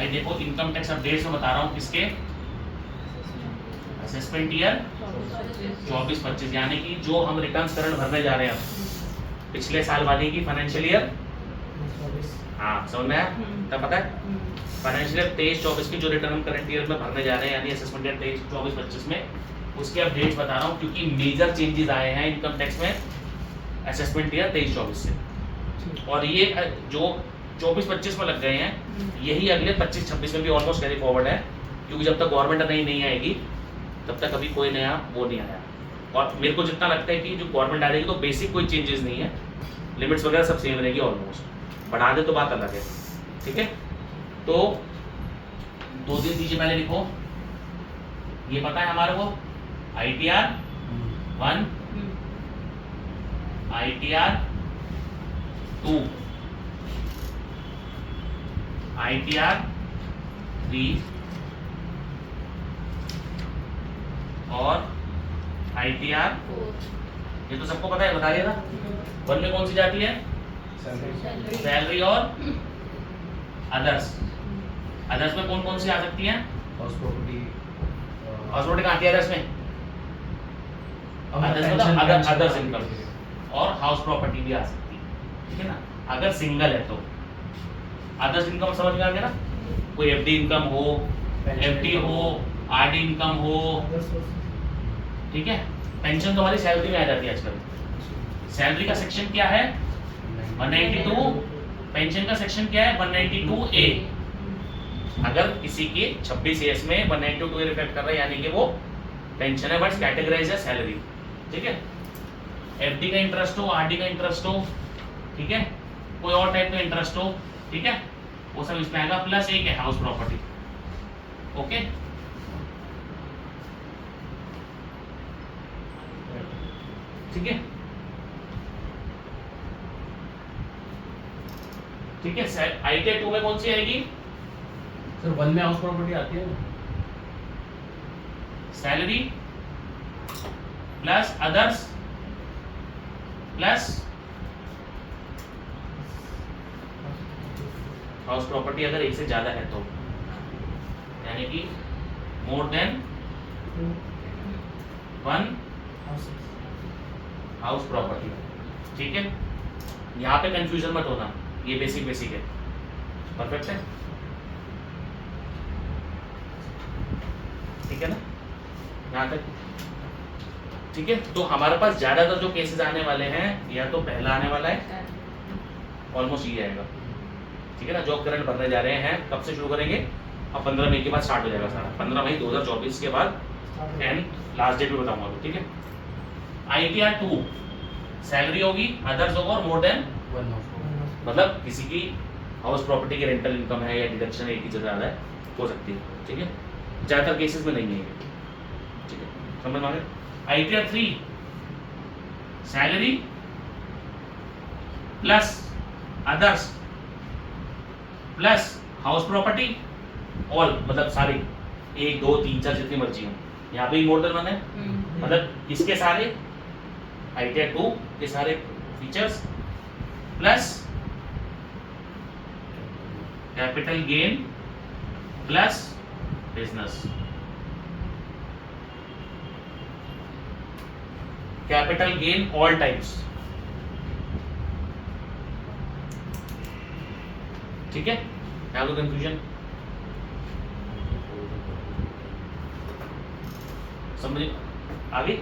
भाई देखो income tax updates में बता रहा हूँ किसके, असेसमेंट ईयर 24-25, यानी कि जो हम रिटर्न करंट भरने जा रहे हैं अब पिछले साल वाली की फाइनेंशियल ईयर, हाँ समझ में आया तब पता है फाइनेंशियल ईयर 23-24 की जो रिटर्न हम करंट ईयर में भरने जा रहे हैं यानी असेसमेंट ईयर 23-24-25 में, उसके अपडेट्स बता रहा हूँ क्योंकि मेजर चेंजेस आए हैं इनकम टैक्स में असेसमेंट ईयर 23-24 से, और ये जो 24-25 में लग गए हैं यही अगले 25-26 में भी ऑलमोस्ट कैरी फॉरवर्ड है, क्योंकि जब तक गवर्नमेंट नई नहीं आएगी तब तक अभी कोई नया वो नहीं आया। और मेरे को जितना लगता है कि जो गवर्नमेंट आ जाएगी तो बेसिक कोई चेंजेस नहीं है, लिमिट्स वगैरह सब सेम रहेगी ऑलमोस्ट, बढ़ा दे तो बात अलग है। ठीक है, तो 2 दिन दीजिए, पहले लिखो ये पता है हमारे को ITR 1, ITR 2, ITR 3 और ITR 4, ये तो सबको पता है, बताइए ना। 1 में कौन सी जाती है, सैलरी और अदर्स, अदर्स में कौन कौन सी आ सकती है, हाउस प्रॉपर्टी कहाँ आती है अदर्स में, अदर्स मतलब अदर्स इनकम और हाउस प्रॉपर्टी भी आ सकती है, ठीक है ना, अगर सिंगल है तो। अदर्स इनकम समझ में आ गया ना, कोई FD इनकम हो, FD हो, RD इनकम हो, ठीक है। पेंशन तो हमारी सैलरी में आ जाती है आजकल। सैलरी का सेक्शन क्या है 192, पेंशन का सेक्शन क्या है 192A। अगर किसी की 26 ईयर्स में 192A रिफ्लेक्ट कर रहा है यानी कि वो पेंशन है, बट कैटेगराइज है सैलरी, ठीक है। FD का इंटरेस्ट हो, RD का इंटरेस्ट हो, ठीक है, कोई और टाइप का इंटरेस्ट हो, ठीक है, वो सब इसमें आएगा, प्लस एक है हाउस प्रॉपर्टी। ओके, ठीक है, ठीक है। ITR 2 में कौन सी आएगी सर 1 में हाउस प्रॉपर्टी आती है ना, salary plus others plus house property, अगर एक से ज्यादा है तो, यानी कि मोर देन 1 हाउस प्रॉपर्टी, ठीक है। यहाँ पे कंफ्यूजन मत होना, ये बेसिक है, परफेक्ट है, ठीक है ना यहाँ तक, ठीक है। तो हमारे पास ज्यादातर जो केसेस आने वाले हैं, या तो पहला आने वाला है ऑलमोस्ट ये आएगा, ठीक है ना, जॉब करंट भरने जा रहे हैं, कब से शुरू करेंगे, अब 15 मई के बाद स्टार्ट हो जाएगा सारा, 15 मई 2024 के बाद एंड लास्ट डेट भी बताऊंगा, ठीक है। ITR 2 सैलरी होगी, अदर्स होगा और मोर देन 1 हाउस प्रॉपर्टी, मतलब किसी की हाउस प्रॉपर्टी की रेंटल इनकम है या डिडक्शन एक ही जगह ज्यादा है, हो सकती है, ठीक है, ज्यादातर केसेस में नहीं है ये, ठीक है, समझ में आ गया। ITR 3 salary plus others plus house property, all मतलब सारी 1 2 3 4 जितनी मर्जी हो, यहाँ पे मोर देन 1 है, मतलब इसके सारे ITR 2 के सारे features plus capital gain plus business, capital gain all types, ठीक है, यहाँ तो कंफ्यूजन समझ आगे,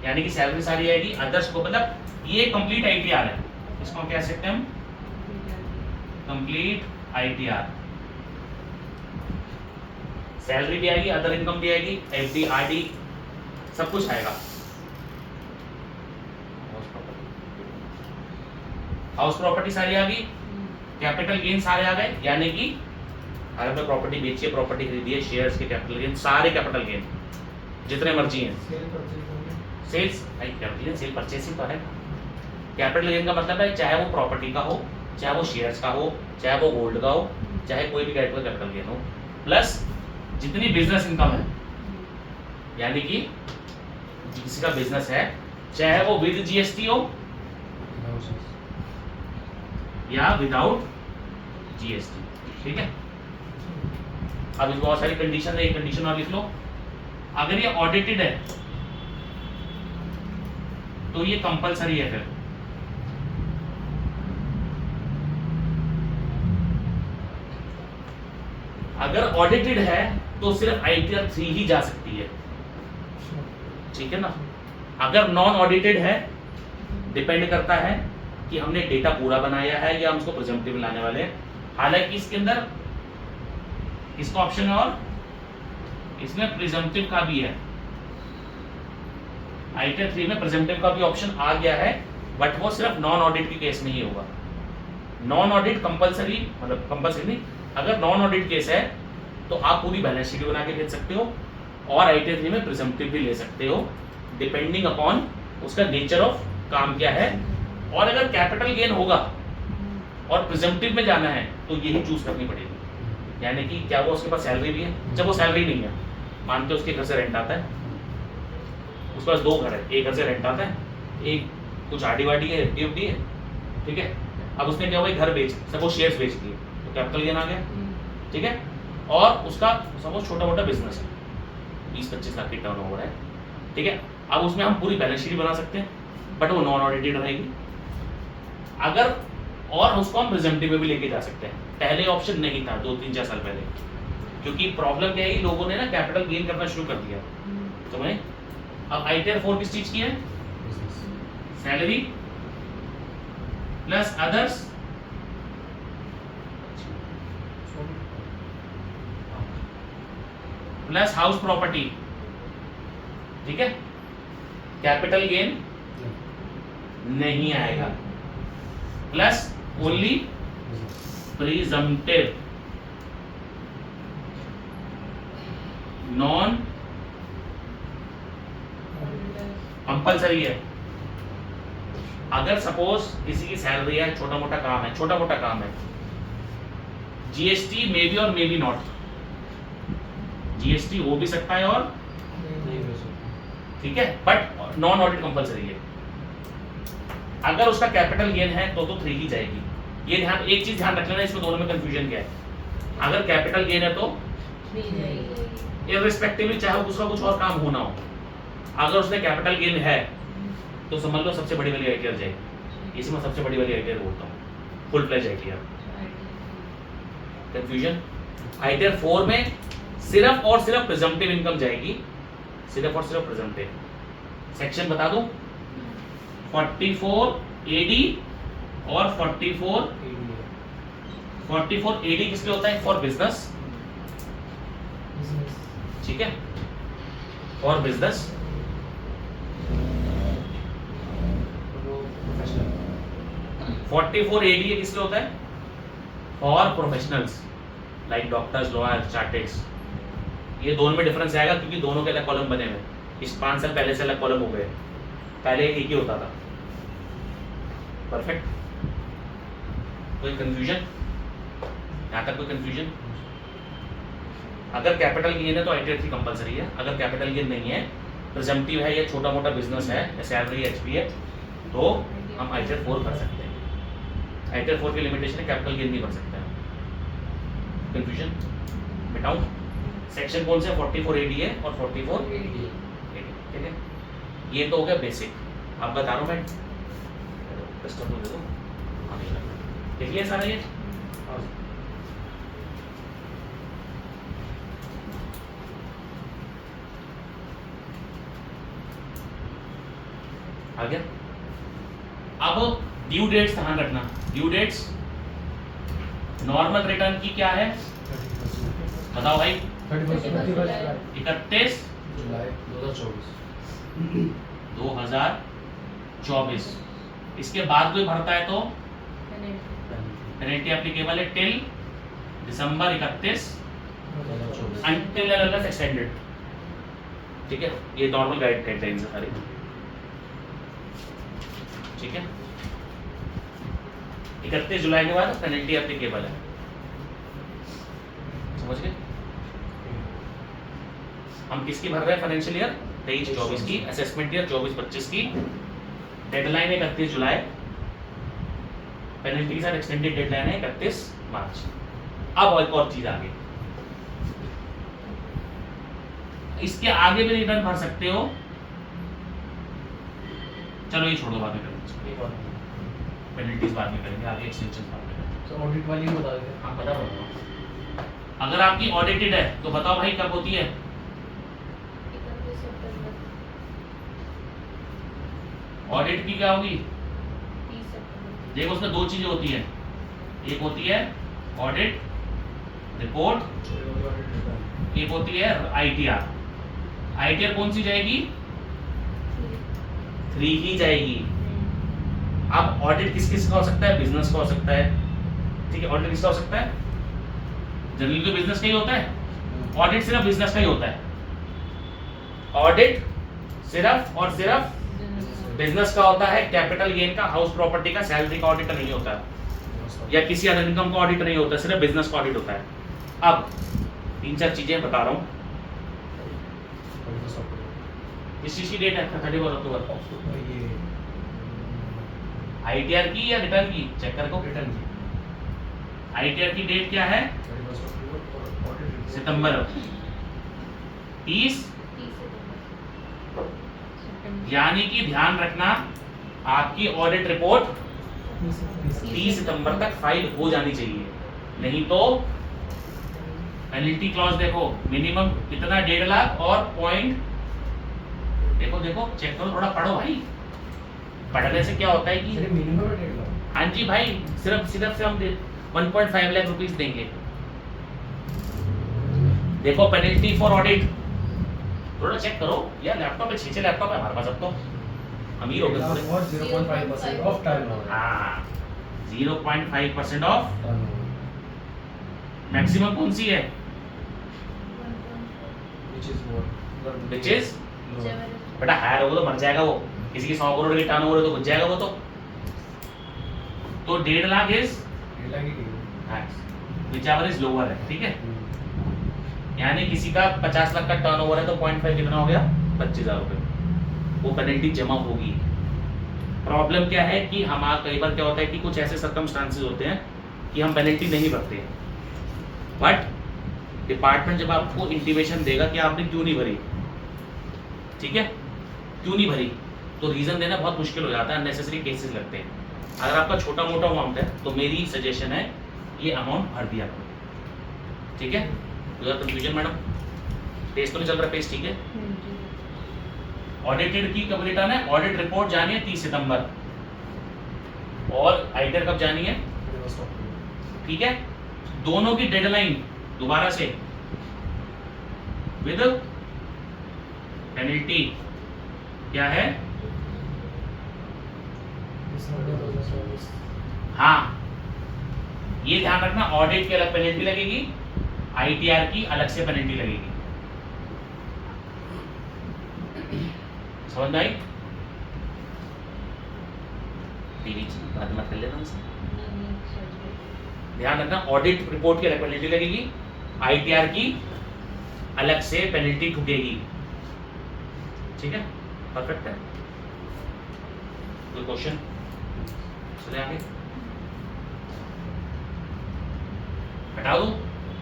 यानी कि सैलरी सारी आएगी, अदर्स को मतलब ये कंप्लीट ITR है, इसको हम कह सकते हैं हम कंप्लीट ITR, सैलरी भी आएगी, अदर इनकम भी आएगी, FD RD सब कुछ आएगा, हाउस प्रॉपर्टी सारी आ गई, कैपिटल गेन सारे आ गए, यानी कि अगर आपने प्रॉपर्टी बेची है, प्रॉपर्टी खरीदी है, शेयर्स के कैपिटल गेन, सारे कैपिटल गेन जितने मर्जी हैं, सेल्स कैपिटल सेल परचेसिंग तो है। कैपिटल गेन का मतलब है चाहे वो प्रॉपर्टी का हो, चाहे वो शेयर्स का हो, चाहे वो गोल्ड का हो, चाहे कोई भी कैपिटल गेन हो, प्लस जितनी बिजनेस इनकम है, यानी कि किसी का बिजनेस है, चाहे वो विद GST हो या विदाउट GST, ठीक है। अब इसमें बहुत सारी कंडीशन है, एक कंडीशन और लिख लो। अगर ये ऑडिटेड है तो ये कंपलसरी है। फिर अगर ऑडिटेड है तो सिर्फ ITR 3 ही जा सकती है, ठीक है ना। अगर नॉन ऑडिटेड है, डिपेंड करता है कि हमने डेटा पूरा बनाया है या हम उसको प्रिजम्पटिव लाने वाले हैं। हालांकि इसके अंदर इसका ऑप्शन है और इसमें प्रिजम्पटिव का भी है, ITR 3 में प्रिजम्पटिव का भी ऑप्शन आ गया है, बट वो सिर्फ नॉन ऑडिट के केस में ही होगा। नॉन ऑडिट कंपलसरी, मतलब कंपलसरी नहीं, अगर नॉन ऑडिट केस है तो आप पूरी बैलेंस शीट बना के भेज सकते हो और ITR 3 में प्रिजम्पटिव भी ले सकते हो, डिपेंडिंग अपॉन उसका नेचर ऑफ काम क्या है। और अगर कैपिटल गेन होगा और प्रिजम्पटिव में जाना है तो यही चूज करनी पड़ेगी। यानी कि क्या वो उसके पास सैलरी भी है, जब वो सैलरी नहीं है, मानते उसके घर से रेंट आता है, उसके पास 2 घर है, एक घर से रेंट आता है, एक कुछ आरडी वाडी है, FD है, ठीक है। अब उसने क्या हुआ, घर बेच, सब वो शेयर्स बेच दिए तो कैपिटल गेन आ गया, ठीक है। और उसका सपोज छोटा मोटा बिजनेस है, 20-25 लाख की टर्नओवर है, ठीक है। अब उसमें हम पूरी बैलेंस शीट बना सकते हैं, बट वो नॉन ऑडिटेड रहेगी। अगर और उसको हम प्रिजम्पटिव में भी लेके जा सकते हैं, पहले ऑप्शन नहीं था 2-3-4 साल पहले, क्योंकि प्रॉब्लम क्या है, लोगों ने ना कैपिटल गेन करना शुरू कर दिया, समझे। अब ITR 4 किस चीज की है, salary plus others plus house property, ठीक है। कैपिटल गेन नहीं आएगा, plus only presumptive, non compulsory है। अगर सपोज किसी की सैलरी है, छोटा मोटा काम है, GST मे बी और मे बी नॉट, GST हो भी सकता है और ठीक है, बट नॉन ऑडिट कंपलसरी है। अगर उसका कैपिटल गेन है तो 3 ही जाएगी। ये ध्यान, एक चीज ध्यान रख लेना, इसमें दोनों में कंफ्यूजन क्या है। अगर कैपिटल गेन है तो इररिस्पेक्टिवली चाहे उसका कुछ और काम होना हो, अगर उसने कैपिटल गेन है तो समझ लो सबसे बड़ी वाली ITR जाएगी। इसमें सबसे बड़ी वाली ITR बोलता हूँ, full fledge ITR। Confusion, ITR 4 में सिर्फ और सिर्फ प्रिजम्पटिव इनकम जाएगी, सिर्फ और सिर्फ प्रिजम्पटिव। सेक्शन बता दूं, 44 AD और 44 AD किसके होता है, फॉर बिजनेस, ठीक है, फॉर बिजनेस। 44 AD किसके होता है, for professionals like doctors, lawyer, chartereds. ये दोनों में डिफरेंस आएगा क्योंकि दोनों के अलग कॉलम बने हुए, इस 5 साल पहले से अलग कॉलम हो गए, पहले एक ही होता था। परफेक्ट, कोई कंफ्यूजन, यहाँ तक कोई कंफ्यूजन। अगर कैपिटल गेन है तो ITR 3 कंपलसरी है, अगर कैपिटल गेन नहीं है, प्रिजम्पटिव है या छोटा मोटा बिजनेस है या सैलरी HP है तो हम ITR 4 कर सकते हैं। ITR 4 की लिमिटेशन है, कैपिटल गेन नहीं कर सकते हैं। कंफ्यूजन मिटाऊं, सेक्शन कौन से, 44 AD है और 44 AD, ठीक है। ये तो हो गया बेसिक। अब बता रहा हूँ मैं, देख लिया सारा ये। आ गया। अब ड्यू डेट्स ध्यान रखना, ड्यू डेट्स नॉर्मल रिटर्न की क्या है, बताओ भाई, 31 जुलाई 2024। इसके बाद कोई भरता है तो पेनल्टी एप्लीकेबल है टिल दिसंबर 31 अंटिल अनलेस एक्सटेंडेड, ठीक है। ये नॉर्मल गाइडलाइंस है सारी, ठीक है। 31 जुलाई के बाद पेनल्टी एप्लीकेबल है, समझ गए। हम किसकी भर रहे हैं, फाइनेंशियल ईयर 23-24 की, असेसमेंट ईयर 24-25 की। डेडलाइन है 31 जुलाई, पेनल्टी के साथ एक्सटेंडेड डेडलाइन है 31 मार्च। अब एक और चीज आ गई, इसके आगे भी रिटर्न भर सकते हो। चलो ये छोड़ो, बाद में करेंगे, एक और पेनल्टीज बाद में करेंगे, आगे एक्सटेंशन बाद में करेंगे। सर ऑडिट वाली ही बता देते हाँ बता दो। अगर आपकी ऑडिटेड है तो बताओ भाई कब होती है? 31 सितंबर, ऑडिट की क्या होगी? 30 सितंबर। देखो उसमें दो चीजें होती है, एक होती है ऑडिट रिपोर्ट, एक होती है आईटीआर। आईटीआर कौन सी जाएगी? 3 ही जाएगी। अब ऑडिट किस किस का हो सकता है? बिजनेस का हो सकता है, ठीक है। ऑडिट किसका हो सकता है? जनरली तो बिजनेस का ही होता है। ऑडिट सिर्फ बिजनेस का ही होता है। ऑडिट सिर्फ और सिर्फ बिजनेस का होता है। कैपिटल गेन का, हाउस प्रॉपर्टी का, सैलरी का ऑडिट नहीं होता है, या किसी अदर इनकम का ऑडिट नहीं होता, सिर्फ बिजनेस का ऑडिट होता है। अब 3-4 चीजें बता रहा हूँ। इस चीज की डेट है 31 अक्टूबर। ये आईटीआर की या रिटर्न की चेक कर को। रिटर्न की आईटीआर की डेट क्या है? 31 अक्टूबर और ऑडिट सितंबर 30। 30 सितंबर। यानी कि ध्यान रखना, आपकी ऑडिट रिपोर्ट 30 सितंबर तक फाइल हो जानी चाहिए, नहीं तो पेनल्टी क्लॉज देखो, मिनिमम कितना 1.5 लाख और पॉइंट, देखो देखो चेक करो, थोड़ा पढ़ो भाई। पढ़ने से क्या होता है कि मिनिमम 1.5 लाख। हाँ जी भाई, सिर्फ से हम 1.5 लाख रुपीस देंगे। देखो पेनल्टी फॉर ऑडिट, थोड़ा चेक करो यार, लैपटॉप पे 6 लैपटॉप है हमारे पास, अब तो अमीर हो गए थोड़े। और 0.5% ऑफ टर्नओवर। हाँ 0.5% ऑफ टर्नओवर मैक्सिमम कौन सी है? Which is what which is बेटा हायर होगा तो मर जाएगा वो, किसी की 100 करोड़ की टर्नओवर है तो घुस जाएगा वो तो 1.5 lakh is 1.5 lakh he whichever is lower है, ठीक है। यानी किसी का 50 लाख का टर्नओवर है तो 0.5 कितना हो गया? 25,000 रुपए, वो पेनल्टी जमा होगी। प्रॉब्लम क्या है कि हमारा कई बार क्या होता है कि कुछ ऐसे सर्कमस्टांसेस होते हैं कि हम पेनल्टी नहीं भरते हैं, बट डिपार्टमेंट जब आपको इंटीमेशन देगा कि आपने क्यों नहीं भरी, ठीक है, क्यों नहीं भरी, तो रीजन देना बहुत मुश्किल हो जाता है, अननेसेसरी केसेस लगते हैं। अगर आपका छोटा मोटा अमाउंट है तो मेरी सजेशन है ये अमाउंट भर दिया करो, ठीक है। कंफ्यूजन मैडम, पेज तो नहीं चल रहा, पेज ठीक है। ऑडिटेड की कब रिटर्न है? ऑडिट रिपोर्ट जानी है 30 सितंबर, और आईटीआर कब जानी है? 31 अक्टूबर। ठीक है। दोनों की डेडलाइन दोबारा से विद पेनल्टी क्या है? हाँ ये ध्यान रखना, ऑडिट की अलग पेनल्टी लगेगी, आईटीआर की अलग से पेनल्टी लगेगी, समझ में आई? टीवी बात मत कर लेना उनसे। ध्यान रखना, ऑडिट रिपोर्ट की अलग पेनल्टी लगेगी, आईटीआर की अलग से पेनल्टी ठुकेगी, ठीक है। परफेक्ट है। कोई क्वेश्चन? चले आगे, हटा दो।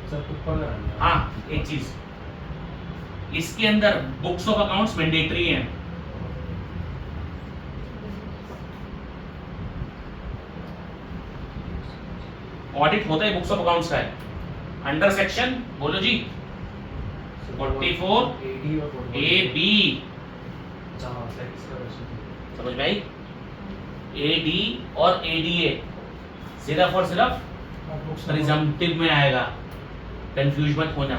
सर ऊपर ना रहना। हाँ एक चीज, इसके अंदर बुक्स ऑफ अकाउंट्स मैंडेटरी हैं। ऑडिट होता है बुक्स ऑफ अकाउंट्स का है, अंडर सेक्शन बोलो जी 44 AD और 44 ए बी, जहाँ सेक्स का रेशियो। समझ में आई? ए डी और एडीए सिर्फ और सिर्फ प्रिजम्पटिव में आएगा, कंफ्यूज मत होना।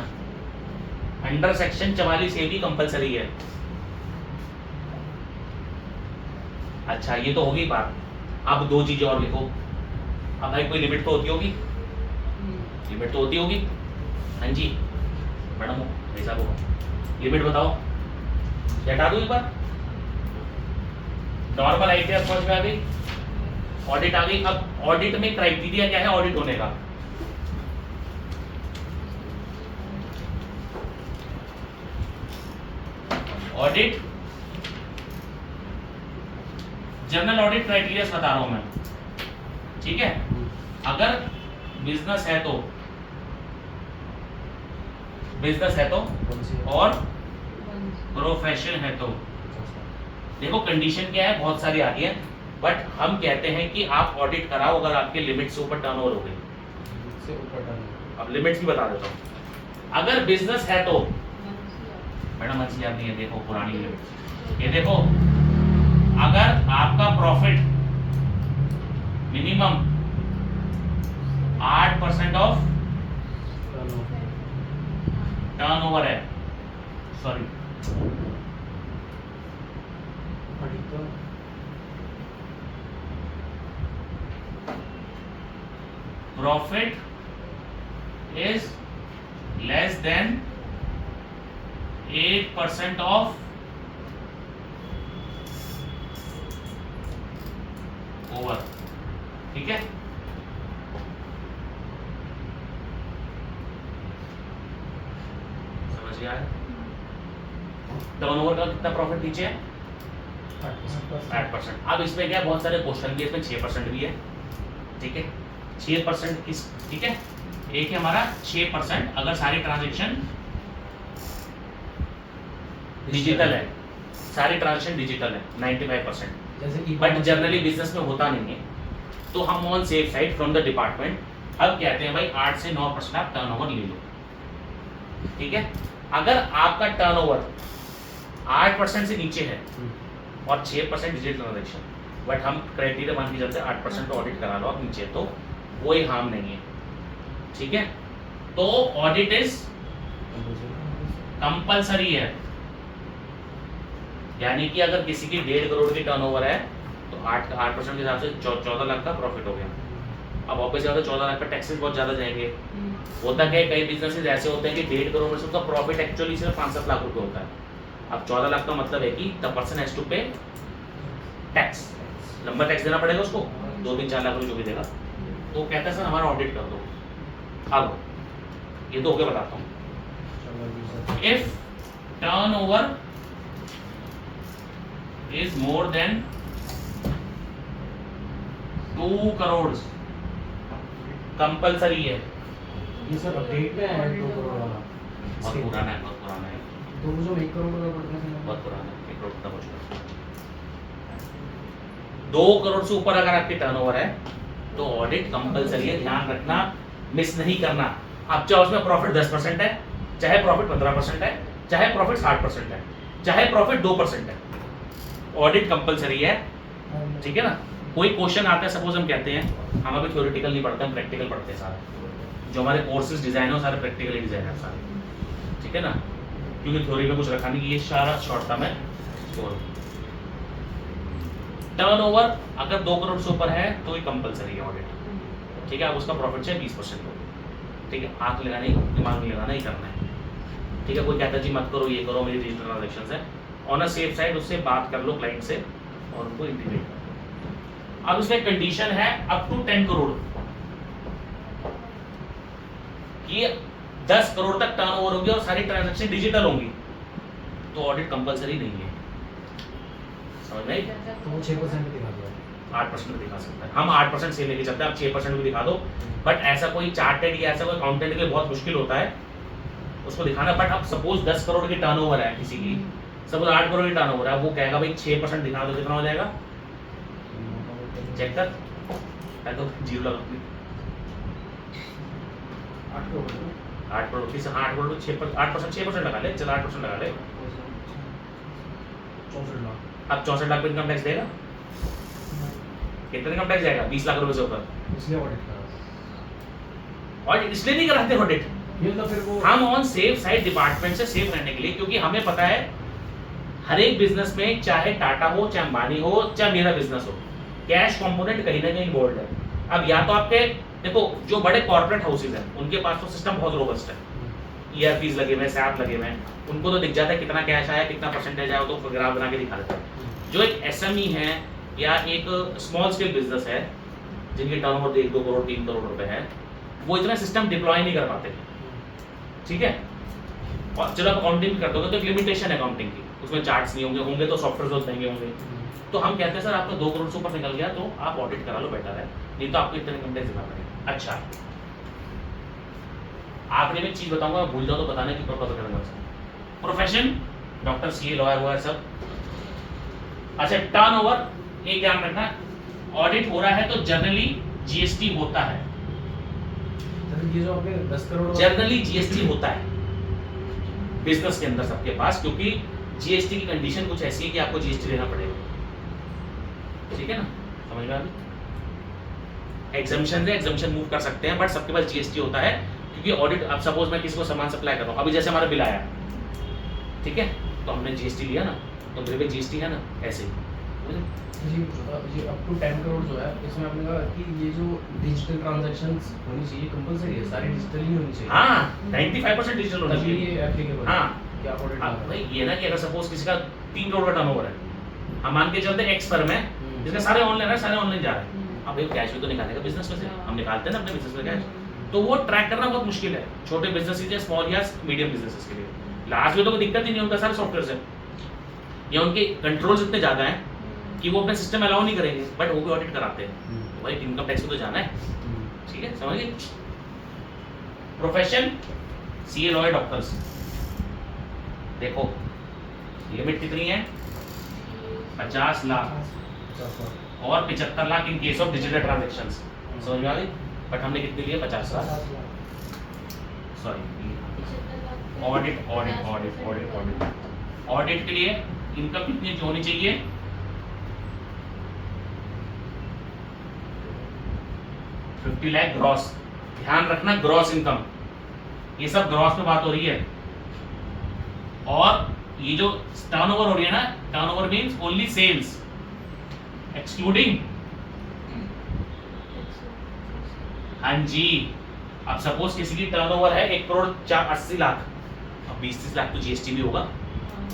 Under section 44 A B compulsory है। अच्छा ये तो होगी बात। अब दो चीजें और लिखो। अब भाई कोई लिमिट तो होती होगी, लिमिट तो होती होगी। हाँ जी मैडम हो, ऐसा हो, लिमिट बताओ, हटा दो एक बार। नॉर्मल आईटीआर समझ में आ गई, ऑडिट आ गई। अब ऑडिट में क्राइटेरिया क्या है ऑडिट होने का? ऑडिट जनरल ऑडिट क्राइटेरिया बता रहा हूं मैं, ठीक है। अगर बिजनेस है तो कौन सी है? और प्रोफेशन है तो देखो कंडीशन क्या है, बहुत सारी आती है, बट हम कहते हैं कि आप ऑडिट कराओ अगर आपके लिमिट से ऊपर टर्नओवर हो गई। से ऊपर टर्न अब लिमिट्स भी बता देता हूँ। अगर बिजनेस है तो मैडम अच्छी याद नहीं है, देखो पुरानी लिमिट ये देखो, अगर आपका प्रॉफिट मिनिमम 8% ऑफ टर्नओवर है, sorry profit is less than 8% of over, ठीक है। समझ गया है? टर्नओवर का कितना प्रॉफिट नीचे है? 8%। अब इसमें क्या है, बहुत सारे क्वेश्चन भी है, इसमें 6% भी है, ठीक है। 6% किस, ठीक है, एक है हमारा 6% अगर सारी ट्रांजैक्शन डिजिटल है, सारी ट्रांजैक्शन डिजिटल है 95%, जैसे बट जनरली बिजनेस में होता नहीं है, तो हम on safe side from the department अब कहते हैं भाई 8 से 9% आप टर्नओवर ले लो, ठीक है। अगर आपका टर्नओवर 8% से नीचे है और 6% डिजिटल ट्रांजैक्शन, बट हम क्राइटेरिया मान के चलते हैं 8% का ऑडिट करा लो आप नीचे, तो कोई हार्म नहीं है, ठीक है। तो ऑडिट इज कंपलसरी है, यानी कि अगर किसी की 1.5 करोड़ की टर्नओवर है तो 8% के हिसाब से 14 लाख का प्रॉफिट हो गया। अब ऑब्वियस बात है 14 लाख का टैक्सेस बहुत ज़्यादा जाएंगे। होता क्या है, कई बिजनेसेस ऐसे होते हैं कि 1.5 करोड़ में से उनका प्रॉफिट एक्चुअली सिर्फ 5-7 लाख रुपए होता है। अब 14 लाख का मतलब है कि द पर्सन हैज टू पे टैक्स, लंबा टैक्स देना पड़ेगा उसको, 2-3-4 लाख रुपए जो भी देगा। तो कहता है सर हमारा ऑडिट कर दो। अब ये तो होके बताता हूँ, if turnover is more than 2 crore compulsory है। ये सर अपडेट में है 2 करोड़ वाला, बहुत पुराना है, बहुत पुराना है, तो मुझे 1 करोड़ का पड़ता है बहुत पुराना है, 1 करोड़ तक पहुंच गया। 2 करोड़ से ऊपर अगर आपकी टर्नओवर है तो ऑडिट कंपलसरी है, ध्यान रखना, मिस नहीं करना। अब चाहे उसमें प्रॉफिट 10% है, चाहे प्रॉफिट 15% है, चाहे प्रॉफिट 60% है, चाहे प्रॉफिट 2% है, ऑडिट कंपलसरी है, ठीक है ना। कोई क्वेश्चन आता है, सपोज हम कहते हैं, हम अभी थ्योरेटिकल नहीं पढ़ते, हम प्रैक्टिकल पढ़ते हैं सारे, जो हमारे कोर्सेज डिजाइन है वो सारे प्रैक्टिकली डिजाइन है सारे, ठीक है ना, क्योंकि थ्योरी में कुछ रखा नहीं, ये सारा शॉर्ट टर्म है। टर्नओवर अगर 2 करोड़ से ऊपर है तो ये कंपलसरी है ऑडिट, ठीक है। आप उसका प्रॉफिट से 20% लो, ठीक है, आंख लगाना ही, दिमाग में लगाना ही करना है, ठीक है। कोई कहता है जी मत करो, ये करो, मेरी डिजिटल ट्रांजेक्शन है, ऑन अ सेफ साइड उससे बात कर लो क्लाइंट से और उनको इंटीग्रेट करो। अब इसमें कंडीशन है अप टू 10 करोड़ कि 10 करोड़ तक टर्नओवर होगी और सारी ट्रांजैक्शन डिजिटल होंगी, तो ऑडिट कंपलसरी नहीं है, समझ में आई? तो वो 6% में दिखा दो, 8% दिखा सकता है, हम 8% से लेके चलते हैं, आप 6% भी दिखा दो, बट ऐसा कोई चार्टेड या ऐसा कोई अकाउंटेंट के लिए बहुत मुश्किल होता है उसको दिखाना। बट अब सपोज 10 करोड़ की टर्नओवर है किसी की, सपोज 8 करोड़ की टर्नओवर है, वो कहेगा भाई 6% दिखा दो, कितना हो जाएगा चेक कर, मैं तो जीरो लगा 8 करोड़ 8 करोड़ की, 8 करोड़ 6% लगा ले, चल 8% लगा ले, 64 लाख, अब 64 लाख पे इनकम टैक्स देगा, कितना इनकम टैक्स जाएगा? 20 लाख रुपए से ऊपर। इसलिए ऑडिट करा, और इसलिए नहीं कराते ऑडिट, ये तो फिर वो हम ऑन सेफ साइड डिपार्टमेंट से सेफ रहने के लिए, क्योंकि हमें पता है हर एक बिजनेस में, चाहे टाटा हो, चाहे अंबानी हो, चाहे मेरा बिजनेस हो, कैश कंपोनेंट कहीं ना कहीं इन्वॉल्व है। अब या तो आपके देखो जो बड़े कॉर्पोरेट हाउसेज हैं उनके पास तो सिस्टम बहुत रोबस्ट है, ईआरपीस लगे हुए हैं, सैप लगे हुए हैं, उनको तो दिख जाता है कितना कैश आया, कितना परसेंटेज आया, तो ग्राफ बना के दिखा देते हैं। जो एक एसएमई है या एक स्मॉल स्केल बिजनेस है जिनकी टर्नओवर 1-2 करोड़ 3 करोड़ रुपए है, वो इतना सिस्टम डिप्लॉय नहीं कर पाते, ठीक है। और चलो आप अकाउंटिंग भी कर दोगे तो एक लिमिटेशन है अकाउंटिंग की, उसमें चार्ट्स नहीं होंगे, होंगे तो सॉफ्टवेयर बहुत महंगे होंगे, तो हम कहते हैं सर आपका 2 करोड़ से ऊपर निकल गया तो आप ऑडिट करा लो, बेटर है, नहीं तो आपको इतने इनकम टैक्स देना पड़ेगा। अच्छा, आखिरी में एक चीज बताऊंगा, भूल जाओ तो बताने की प्रोफेशन, डॉक्टर सीए लॉयर हुआ सब। अच्छा टर्नओवर एक ध्यान रखना, ऑडिट हो रहा है तो जनरली जीएसटी होता है, सर ये जो आपने 10 करोड़ जनरली जीएसटी होता है बिजनेस के अंदर सबके पास, क्योंकि जीएसटी की कंडीशन कुछ ऐसी है कि आपको जीएसटी देना पड़ेगा। ठीक है ना, समझ में आ गई? एग्जामिशन है, एग्जामिशन मूव कर सकते हैं, बट सबके पास जीएसटी होता है, क्योंकि ऑडिट, अब सपोज मैं किसी को सामान सप्लाई कर रहा हूँ, अभी जैसे हमारा बिल आया, ठीक है, तो हमने जीएसटी लिया ना, तो मेरे पे जीएसटी है ना, ऐसे ही। ये अप टू 10 करोड़ जो है, इसमें आपने कहा कि ये जो डिजिटल ट्रांजैक्शंस होनी चाहिए कंपलसरी है, सारी डिजिटल ही होनी चाहिए। हाँ 95% डिजिटल होना तभी चाहिए। ये एप्लीकेबल है। हाँ क्या ऑडिट अब भाई ये ना कि अगर सपोज किसी का 3 करोड़ का टर्नओवर है, हम मान के चलते एक्स फर्म है जिसमें सारे ऑनलाइन है, सारे ऑनलाइन जा रहे हैं, अब भाई कैश भी तो निकालेगा बिजनेस में से, हम निकालते हैं ना अपने बिजनेस में कैश, तो वो ट्रैक करना बहुत मुश्किल है छोटे बिजनेस या स्मॉल या मीडियम बिजनेसेस के लिए। लास्ट में तो कोई दिक्कत ही नहीं, उनका सारे सॉफ्टवेयर है या उनके कंट्रोल्स इतने ज्यादा हैं कि वो अपने सिस्टम अलाउ नहीं करेंगे, बट वो भी ऑडिट कराते हैं, तो भाई इनकम टैक्स में तो जाना है। ठीक है, समझ गए? प्रोफेशन सीए लॉयर डॉक्टर्स, देखो लिमिट कितनी है, 50 लाख और 75 लाख इन केस ऑफ डिजिटल ट्रांजैक्शंस। समझ में आ गई? बट हमने कितने लिए? 50 lakh, sorry audit audit audit audit audit audit के लिए इनकम कितनी होनी चाहिए? 50 लाख ग्रॉस। ध्यान रखना ग्रॉस इनकम, ये सब ग्रॉस में बात हो रही है। और ये जो टर्नओवर हो रही है ना, turnover means only sales excluding, हाँ जी। अब सपोज किसी की टर्नओवर है 1 करोड़ 80 लाख, अब 20-30 लाख तो जीएसटी भी होगा,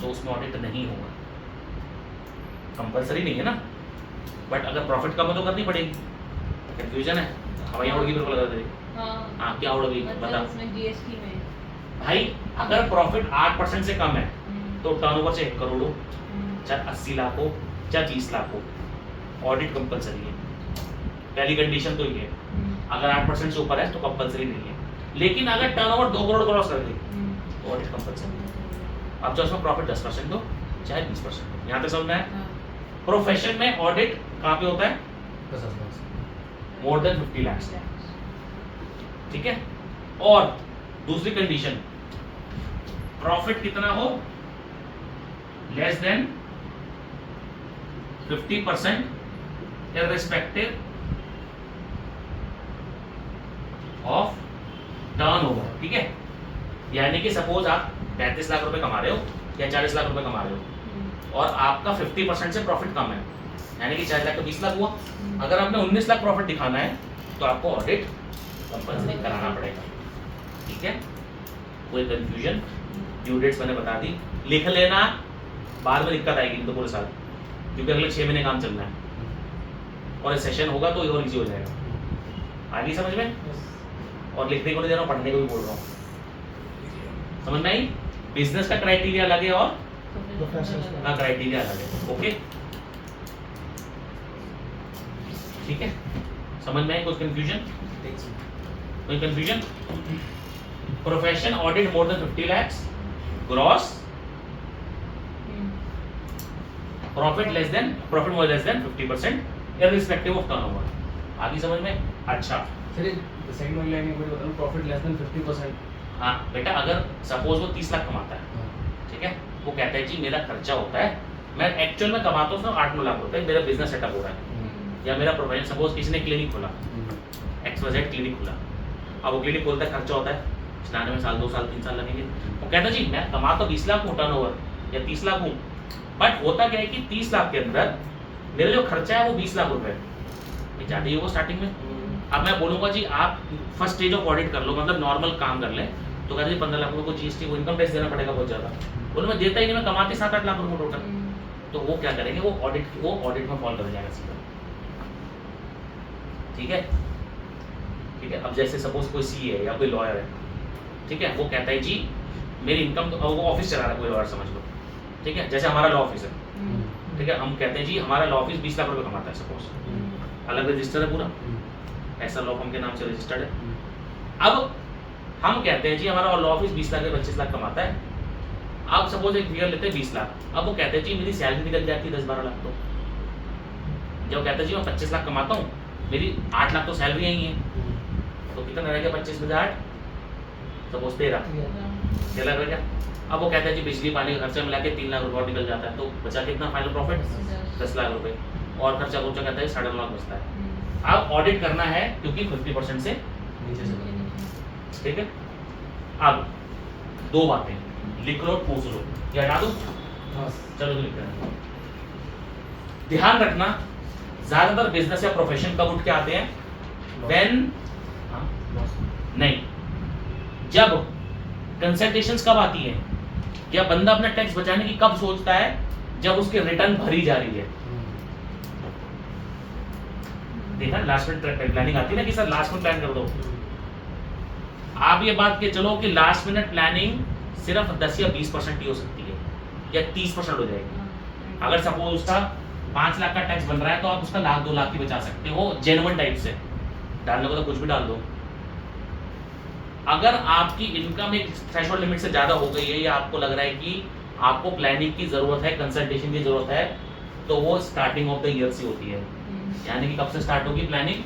तो उसमें ऑडिट नहीं होगा, कंपलसरी नहीं है ना, बट अगर प्रॉफिट कम है तो करनी पड़ेगी। कंफ्यूजन है? हवाई उड़ गई बिल्कुल लगा दे। हाँ क्या उड़ गई बता उसमें जीएसटी में भाई। अगर प्रॉफिट 8% से कम है तो टर्नओवर से 1 करोड़ हो, चाहे 80 लाख हो, चाहे 20 लाख हो, ऑडिट कंपलसरी है। पहली कंडीशन तो ये है, अगर 8% से ऊपर है तो कंपलसरी नहीं है। लेकिन अगर टर्नओवर 2 करोड़ क्रॉस कर गई तो ऑडिट कंपलसरी है। अब जो उसमें प्रॉफिट 10% हो चाहे 20% हो, यहाँ तक समझ में है? प्रोफेशन में ऑडिट कहाँ पे होता है? 50 लाख मोर देन 50 लाख। ठीक है, और दूसरी कंडीशन, प्रॉफिट कितना हो? Less than 50% irrespective of turnover. ठीक है, यानी कि सपोज आप 35 लाख रुपए कमा रहे हो या 40 लाख रुपए कमा रहे हो और आपका 50% से प्रॉफिट कम है, यानी कि 40 लाख का 20 लाख हुआ। अगर आपने 19 लाख प्रॉफिट दिखाना है तो आपको ऑडिट कंपलसरी कराना पड़ेगा। ठीक है, कोई कंफ्यूजन? ड्यू डेट्स मैंने बता दी, लिख लेना, बाद में दिक्कत आएगी तो पूरे साल, क्योंकि अगले 6 महीने काम चलना है और सेशन होगा तो और इजी हो जाएगा। आगे समझ में? और लिखने को नहीं दे रहा हूँ, पढ़ने को भी बोल रहा हूँ। समझ में आई? बिजनेस का क्राइटेरिया अलग है और का क्राइटेरिया अलग है। ओके, ठीक है, समझ में आई? कोई कंफ्यूजन? कोई confusion? Profession audit more than 50 lakh gross, profit less than, profit more less than 50% irrespective of turnover. आगे समझ में? अच्छा सर ये सेकंड वाली लाइन में बताऊं, प्रॉफिट लेस देन 50%। हाँ बेटा, अगर सपोज वो 30 लाख कमाता है, ठीक है, वो कहता है जी मेरा खर्चा होता है, मैं एक्चुअल में कमाता हूँ 8-9 लाख रुपए, मेरा बिजनेस सेटअप हो रहा है, या मेरा प्रोफेशन, सपोज किसी ने क्लिनिक खोला, XYZ क्लिनिक खोला, अब वो क्लिनिक खोलता है, खर्चा होता है, चलाने में साल 2 साल 3 साल लगेंगे। वो कहता है जी मैं कमाता 20 लाख हूँ टर्नओवर या 30 लाख हूँ, बट होता क्या है कि 30 लाख के अंदर मेरा जो खर्चा है वो 20 लाख रुपए ज़्यादा ही होगा स्टार्टिंग में। अब मैं बोलूँगा जी आप फर्स्ट स्टेज ऑफ ऑडिट कर लो, मतलब नॉर्मल काम कर लें, तो कहते हैं 15 लाख रुपये को जीएसटी को इनकम टैक्स देना पड़ेगा बहुत ज़्यादा। बोले मैं देता ही नहीं, मैं कमाते 7-8 लाख रुपये टोटल, तो वो क्या करेंगे, वो ऑडिट में फॉल कर जाएगा सीधा। ठीक है, ठीक है। अब जैसे सपोज कोई सी है या कोई लॉयर है, ठीक है, वो कहता है जी मेरी इनकम, तो वो ऑफिस चला रहा है कोई लॉयर समझ लो, ठीक है, जैसे हमारा लॉ ऑफिस है, ठीक है, हम कहते हैं जी हमारा लॉ ऑफिस 20 लाख रुपये कमाता है सपोज, अलग रजिस्टर है पूरा, ऐसा लॉ फर्म के नाम से रजिस्टर्ड है। अब हम कहते हैं जी हमारा लॉ ऑफिस 20 लाख या 25 लाख कमाता है, आप सपोज एक फिगर लेते हैं 20 लाख, अब वो कहते हैं जी मेरी सैलरी निकल जाती है 10-12 लाख, तो जब कहते हैं जी मैं 25 लाख कमाता हूँ, मेरी 8 लाख तो सैलरी यही है, तो कितना रह गया 25 में 8, सपोज 13 लाख रह गया। अब वो कहते हैं जी बिजली पानी का खर्चा मिला के 3 लाख रुपये निकल जाता है, तो बचा कितना फाइनल प्रॉफिट 10 लाख रुपए, और खर्चा कुर्चा कहता है 9.5 लाख बचता है। अब ऑडिट करना है क्योंकि 50% से नीचे से, ठीक है। अब दो बातें लिख लो, पूछ लो, या हटा दो, चलो तो लिख रहे हैं। ध्यान रखना ज्यादातर बिजनेस या प्रोफेशन कब उठ के आते हैं, व्हेन नहीं, जब कंसल्टेशंस कब आती है, या बंदा अपना टैक्स बचाने की कब सोचता है, जब उसकी रिटर्न भरी जा रही है। देखा लास्ट मिनट प्लानिंग आती है ना कि सर लास्ट मिनट प्लान कर दो। आप ये बात के चलो कि लास्ट मिनट प्लानिंग सिर्फ 10 या 20% ही हो सकती है, या 30% हो जाएगी। अगर सपोज उसका 5 लाख का टैक्स बन रहा है, तो आप उसका 1-2 लाख ही बचा सकते हो जेन्युइन टाइप से, डालने को तो कुछ भी डाल दो। अगर आपकी इनकम एक थ्रेशोल्ड लिमिट से ज्यादा हो गई है, या आपको लग रहा है कि आपको प्लानिंग की जरूरत है, कंसल्टेशन की जरूरत है, तो वो स्टार्टिंग ऑफ द ईयर से होती है। यानी कि कब से स्टार्ट होगी प्लानिंग,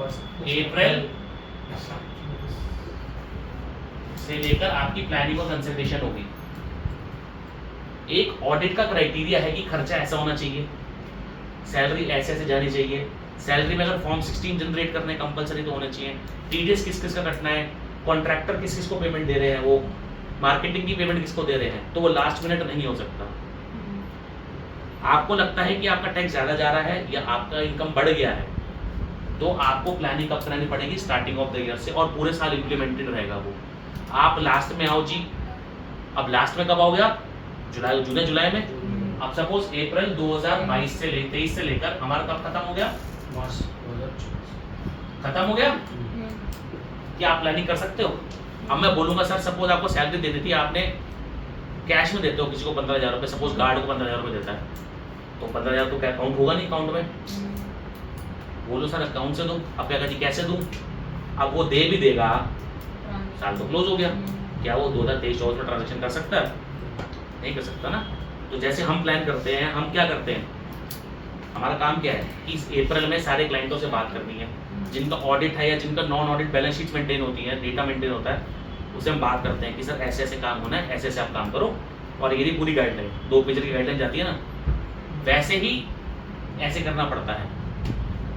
अप्रैल से लेकर आपकी प्लानिंग और कंसल्टेशन होगी। एक ऑडिट का क्राइटेरिया है कि खर्चा ऐसा होना चाहिए, सैलरी ऐसे ऐसे जानी चाहिए, सैलरी में अगर फॉर्म 16 जनरेट करने कंपलसरी तो होने चाहिए, टीडीएस किस किस का कटना है, कॉन्ट्रैक्टर किस किस को पेमेंट दे रहे हैं, वो मार्केटिंग की पेमेंट किसको दे रहे हैं, तो वो लास्ट मिनट नहीं हो सकता। आपको लगता है कि आपका टैक्स ज्यादा जा रहा है या आपका इनकम बढ़ गया है, तो आपको प्लानिंग कब करानी पड़ेगी, स्टार्टिंग ऑफ द ईयर से, और पूरे साल इंप्लीमेंटेड रहेगा वो। आप लास्ट में आओ जी, अब लास्ट में कब आओगे आप, जुलाई में। अब सपोज अप्रैल 2022 से 23 से लेकर हमारा कब खत्म हो गया, मार्च 2024 खत्म हो गया। क्या आप प्लानिंग कर सकते हो? अब मैं बोलूंगा सर सपोज आपको सैलरी दे देती है, आपने कैश में देते हो किसी को 15,000 रुपये, सपोज गार्ड को 15,000 रुपये देता है, तो 15,000 तो क्या अकाउंट होगा नहीं अकाउंट में, बोलो सर अकाउंट से दूं, अब क्या कहती कैसे दूं, अब वो दे भी देगा, साल तो क्लोज हो गया, क्या वो 2023-24 में ट्रांजेक्शन कर सकता है, नहीं कर सकता ना। तो जैसे हम प्लान करते हैं, हम क्या करते हैं, हमारा काम क्या है कि इस अप्रैल में सारे क्लाइंटों से बात करनी है, जिनका ऑडिट है या जिनका non audit balance sheet maintain होती है, डेटा मेंटेन होता है, उससे हम बात करते हैं कि सर ऐसे ऐसे काम होना है, ऐसे ऐसे आप काम करो, और ये पूरी गाइडलाइन 2 पेज की गाइडलाइन जाती है ना, वैसे ही ऐसे करना पड़ता है।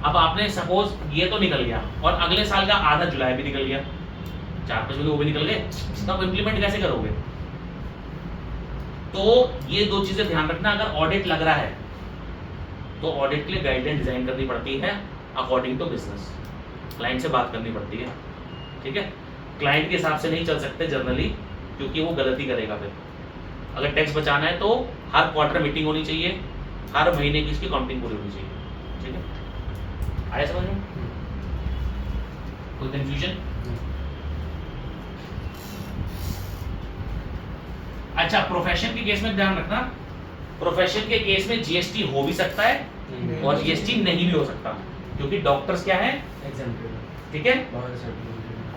अब आपने सपोज ये तो निकल गया, और अगले साल का आधा जुलाई भी निकल गया, 4-5 महीने वो भी निकल गए, तो आप इम्प्लीमेंट कैसे करोगे? तो ये 2 चीजें ध्यान रखना। अगर ऑडिट लग रहा है तो ऑडिट के लिए गाइडलाइन डिजाइन करनी पड़ती है अकॉर्डिंग टू बिजनेस, क्लाइंट से बात करनी पड़ती है, ठीक है। क्लाइंट के हिसाब से नहीं चल सकते जनरली, क्योंकि वो गलती करेगा फिर। अगर टैक्स बचाना है तो हर क्वार्टर मीटिंग होनी चाहिए, हर महीने की इसकी काउंटिंग पूरी होनी चाहिए, ठीक है। आया समझ में? कोई कंफ्यूजन? अच्छा, प्रोफेशन के केस में ध्यान रखना, प्रोफेशन के केस में जीएसटी हो भी सकता है और जीएसटी नहीं भी हो सकता, क्योंकि डॉक्टर्स क्या है, ठीक है,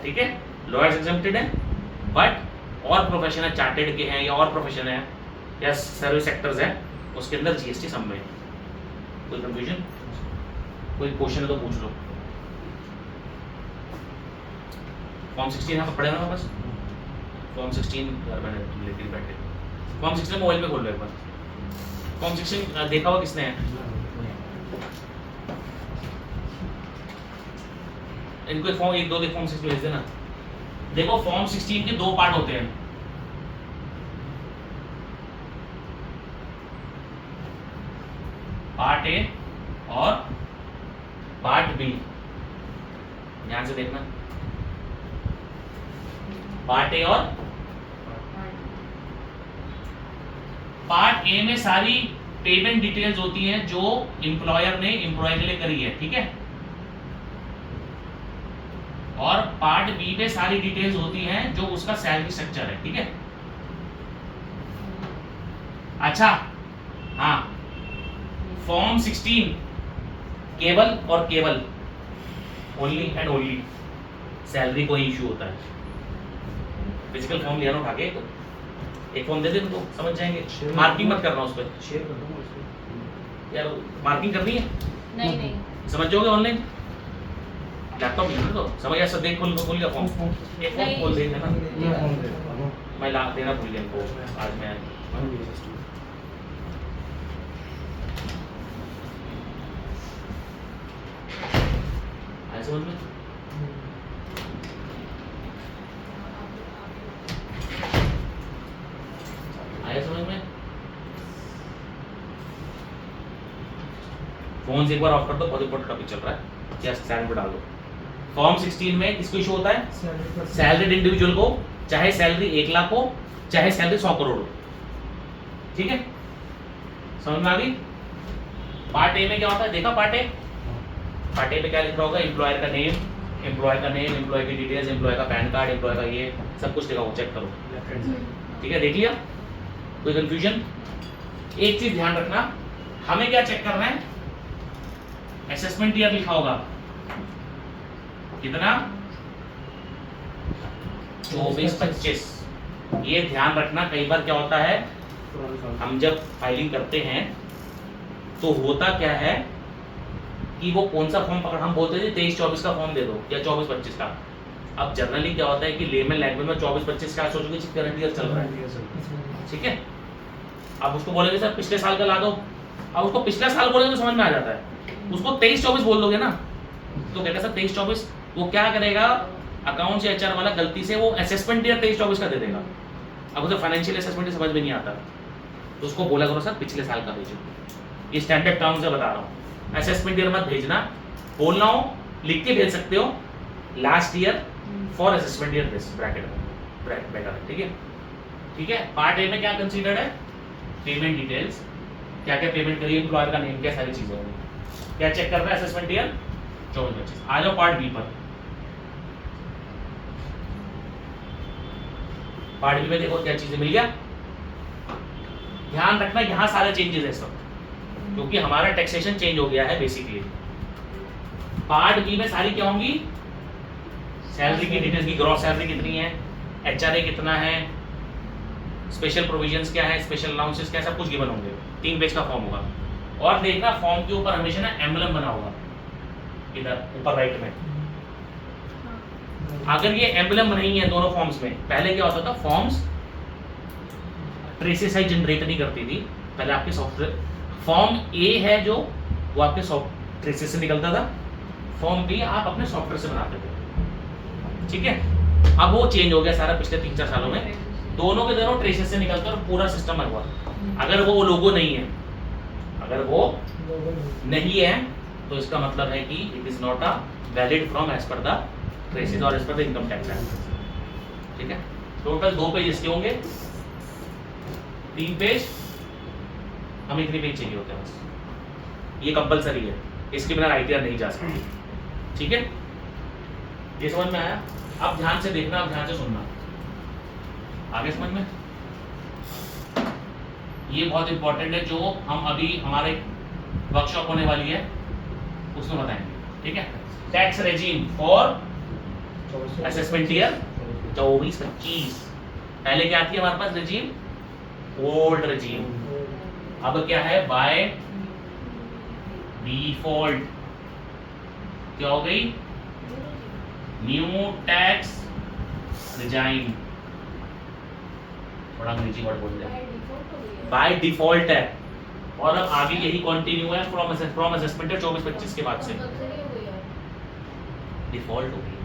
ठीक है, लॉयर्स एग्जेम्प्टेड है, बट और प्रोफेशन है, चार्टेड के हैं या और प्रोफेशन है या सर्विस सेक्टर्स है, उसके अंदर जीएसटी सब में है। कोई कंफ्यूजन, कोई क्वेश्चन है तो पूछ लो। फॉर्म 16 यहाँ पर पढ़े ना बस, फॉर्म 16 यार मैंने लेके बैठे, फॉर्म 16 मोबाइल पे खोल लो एक बार। फॉर्म 16 देखा हुआ किसने है? इनको एक फॉर्म 1-2 फॉर्म 16 भेज देना। देखो फॉर्म 16 के 2 पार्ट होते हैं, पार्ट ए और पार्ट बी। ध्यान से देखना, पार्ट ए और पार्ट ए में सारी पेमेंट डिटेल्स होती हैं जो एम्प्लॉयर ने एम्प्लॉय के लिए करी है, ठीक है। और पार्ट बी में सारी डिटेल्स होती हैं जो उसका सैलरी स्ट्रक्चर है, ठीक है। अच्छा हाँ, फॉर्म 16 केवल और केवल ओनली एंड ओनली सैलरी को ही इश्यू होता है। फिजिकल फॉर्म लिया ना उठा के, तो एक फॉर्म दे दे उनको, समझ जाएंगे। Share मार्किंग मत करना उस पर शेयर कर दूंगा उसको। यार, मार्किंग करनी है, नहीं नहीं समझ जाओगे ऑनलाइन। लैपटॉप मिल तो समझ गया सब, देख खोल गया फॉर्म, एक फॉर्म खोल देंगे ना। मैं फोन दे देता हूँ। मैं ला देना भूल गया इनको आज मैं। मान लीजिए सिस्टम। आया समझ में? आया समझ में? फोन से एक बार ऑफ कर दो, बहुत इंपॉर्टेंट टॉपिक चल रहा है, जस्ट साइलेंट पे डाल दो। फॉर्म 16 में किसको इशू होता है? सैलरीड इंडिविजुअल को, चाहे सैलरी 1 लाख हो चाहे सैलरी 100 करोड़ हो, ठीक है? समझ में आ गई? पार्ट ए में क्या होता है, देखा पार्ट ए? पार्ट ए में क्या लिख रहा होगा? एम्प्लॉयर का नेम, एम्प्लॉय की डिटेल्स, एम्प्लॉय का पैन कार्ड, एम्प्लॉय का ये सब कुछ लिखा होगा, चेक करो, लेफ्ट हैंड साइड। ठीक है? देख लिया? कोई कंफ्यूजन? एक चीज ध्यान रखना, हमें क्या चेक करना है? असेसमेंट ईयर लिखा होगा कितना? 24-25। ये ध्यान रखना, कई बार क्या होता है, हम जब फाइलिंग करते हैं तो होता क्या है कि वो कौन सा फॉर्म पकड़, हम बोलते थे 23-24 का फॉर्म दे दो या 24-25 का। अब जनरली क्या होता है कि लेमन लैंग्वेज में 24-25 का सोचोगे करंट ईयर चल रहा है, ठीक है? अब उसको बोलेंगे सर पिछले साल का ला दो, अब उसको पिछला साल बोलेंगे तो समझ में आ जाता है। उसको 23-24 बोल दोगे ना तो कहेगा सर 23-24, वो क्या करेगा, अकाउंट्स या एचआर वाला गलती से वो असेसमेंट ईयर 23-24 का दे देगा। अब उसे फाइनेंशियल असेसमेंट समझ में नहीं आता तो उसको बोला करो सर पिछले साल का भेजो। ये स्टैंडर्ड टर्म से बता रहा हूँ, असेसमेंट ईयर मत भेजना, बोलना हो लिख के भेज सकते हो last year for assessment year this bracket better, ठीक है? ठीक है? पार्ट ए में क्या कंसीडर्ड है? पेमेंट डिटेल्स, क्या क्या पेमेंट करिए, एम्प्लॉयर का नेम, क्या सारी चीजें होंगी, क्या चेक कर रहा है असेसमेंट ईयर 24-25। आ जाओ पार्ट बी पर। पार्ट बी में देखो क्या चीजें मिल गया। ध्यान रखना यहाँ सारे चेंजेस है इस वक्त, क्योंकि हमारा टैक्सेशन चेंज हो गया है बेसिकली। पार्ट बी में सारी क्या होंगी? सैलरी की डिटेल्स की, ग्रॉस सैलरी कितनी है, एचआरए कितना है, स्पेशल प्रोविजंस क्या है, स्पेशल अलाउंसेस क्या है, सब कुछ गिवन होंगे। 3 पेज का फॉर्म होगा। और देखना फॉर्म के ऊपर हमेशा ना एम्बलम बना होगा इधर ऊपर राइट में। अगर ये एम्बलम नहीं है दोनों फॉर्म्स में, पहले क्या होता था, फॉर्म्स ट्रेसेस जनरेट नहीं करती थी पहले आपके सॉफ्टवेयर। फॉर्म ए है जो वो आपके सॉफ्ट ट्रेसेस से निकलता था, फॉर्म बी आप अपने सॉफ्टवेयर से बनाते थे, ठीक है? अब वो चेंज हो गया सारा पिछले 3-4 सालों में, दोनों के दोनों ट्रेसेस से निकलता और पूरा सिस्टम बना हुआ। अगर वो लोगो नहीं है, अगर वो नहीं है तो इसका मतलब है कि it is not a valid from as per the traces और as per the income tax act, ठीक है? टोटल 2 पेज इसके होंगे, 3 पेज, हमें इतने पेज चाहिए होते हैं बस, ये कंपलसरी है, इसके बिना आईटीआर नहीं जा सकती, ठीक है? ये समझ में आया? अब ध्यान से देखना, अब ध्यान से सुनना, आगे समझ में? ये बहुत इंपॉर्टेंट है, जो हम अभी हमारे वर्कशॉप होने वाली है उसमें बताएंगे, ठीक है? Tax regime for assessment year 24-25। पहले क्या थी हमारे पास रेजीम? Old regime. अब क्या है? बाय डिफॉल्ट क्या हो गई? New tax regime. थोड़ा अंग्रेजी वर्ड बोल दिया, बाय डिफॉल्ट है। और अब आगे यही कंटिन्यू है फ्रॉम असेसमेंट 24-25 के बाद से डिफॉल्ट हो गई है,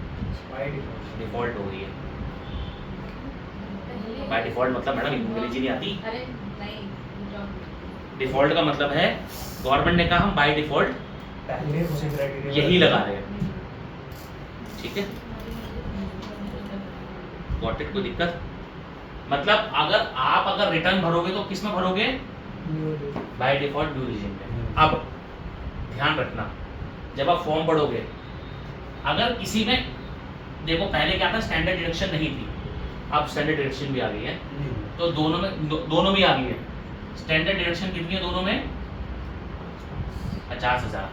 डिफॉल्ट हो गई है। बाय डिफॉल्ट मतलब मैडम अंग्रेजी नहीं आती। अरे नहीं, डिफॉल्ट का मतलब है गवर्नमेंट ने कहा हम बाय डिफॉल्ट यही लगा रहे हैं, ठीक है? Got it? कोई दिक्कत? मतलब अगर रिटर्न भरोगे तो किस में भरोगे? बाय डिफॉल्ट न्यू रेजिम में। अब ध्यान रखना, जब आप फॉर्म पढ़ोगे, अगर किसी में देखो पहले क्या था, स्टैंडर्ड डिडक्शन नहीं थी, अब स्टैंडर्ड डिडक्शन भी आ गई है, तो दोनों में आ गई है। स्टैंडर्ड डिडक्शन कितनी है दोनों में? 50,000।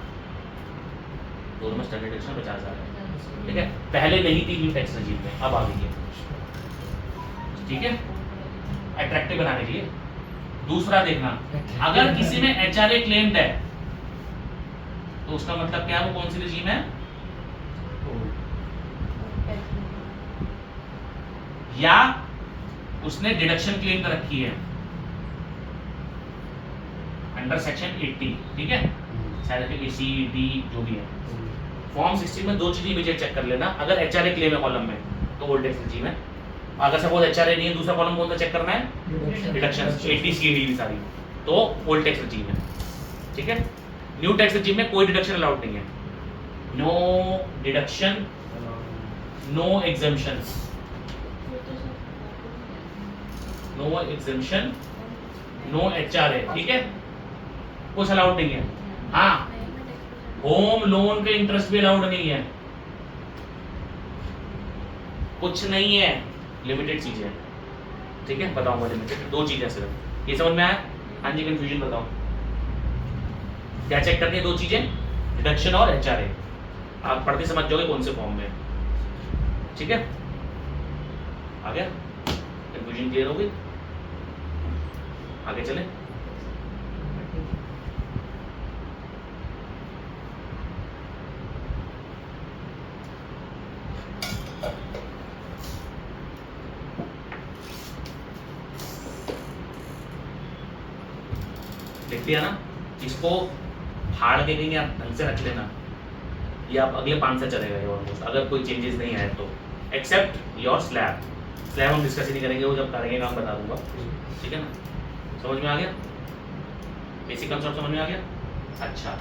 दोनों में स्टैंडर्ड डिडक्शन 50,000 है, ठीक है? पहले नहीं थी न्यू टैक्स रेजिम में, अब आ गई है, ठीक है? अट्रैक्टिव बनाने के लिए। दूसरा देखना, अगर किसी में एचआरए क्लेम्ड है तो उसका मतलब क्या है, वो कौन सी रजीम है, या उसने डिडक्शन क्लेम कर रखी है अंडर सेक्शन 80, ठीक है, सैलरी सी डी जो भी है। फॉर्म 16 में दो चीजें इमीडिएट चेक कर लेना, अगर एचआरए क्लेम है कॉलम में तो ओल्ड टैक्स रजीम है, अगर सपोज एचआरए नहीं है, दूसरा कॉलम कौन सा चेक करना है, डिडक्शन 80 सी डी सारी, तो ओल्ड टैक्स रजीम है, ठीक है। न्यू टैक्स रजीम में कोई डिडक्शन अलाउड नहीं है, no deduction, no exemption, no exemption, no HRA, ठीक है, कुछ अलाउड नहीं है। हाँ, होम लोन पे इंटरेस्ट भी अलाउड नहीं है, कुछ नहीं है, लिमिटेड चीजें हैं, ठीक है, बताऊंगा लिमिटेड, दो चीजें सिर्फ, ये समझ में आया? हाँ जी, कंफ्यूजन बताओ, क्या चेक करनी है, दो चीजें, डिडक्शन और एचआरए, आप पढ़ते समझ जाओगे कौन से फॉर्म में, ठीक है। आ गया, कंफ्यूजन क्लियर हो गई, आगे चले। लिख दिया ना, इसको फाड़ के कहीं आप ढंग से रख लेना, ये आप अगले 5 से चलेगा ये ऑलमोस्ट, अगर कोई चेंजेस नहीं आए तो, एक्सेप्ट योर स्लैब। स्लैब हम डिस्कस ही नहीं करेंगे, वो जब करेंगे काम बता दूंगा, ठीक है ना। समझ में आ गया, बेसिक कंसेप्ट समझ में आ गया। अच्छा,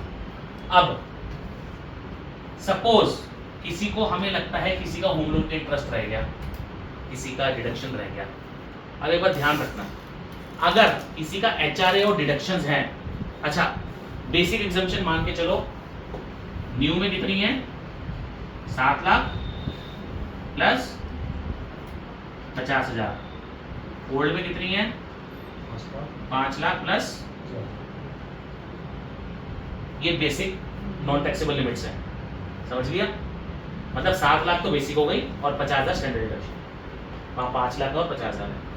अब सपोज किसी को, हमें लगता है किसी का होम लोन पे इंटरेस्ट रह गया, किसी का डिडक्शन रह गया। अब एक बार ध्यान रखना, अगर किसी का एचआरए और डिडक्शंस हैं, अच्छा बेसिक एग्जम्पशन मान के चलो, न्यू में कितनी है, 7 लाख प्लस 50,000, ओल्ड में कितनी है, 5 लाख प्लस, ये बेसिक नॉन टैक्सेबल लिमिट्स हैं, समझ लिया, मतलब 7 लाख तो बेसिक हो गई और 50,000 स्टैंडर्ड डिडक्शन, वहाँ 5 लाख और 50,000 है।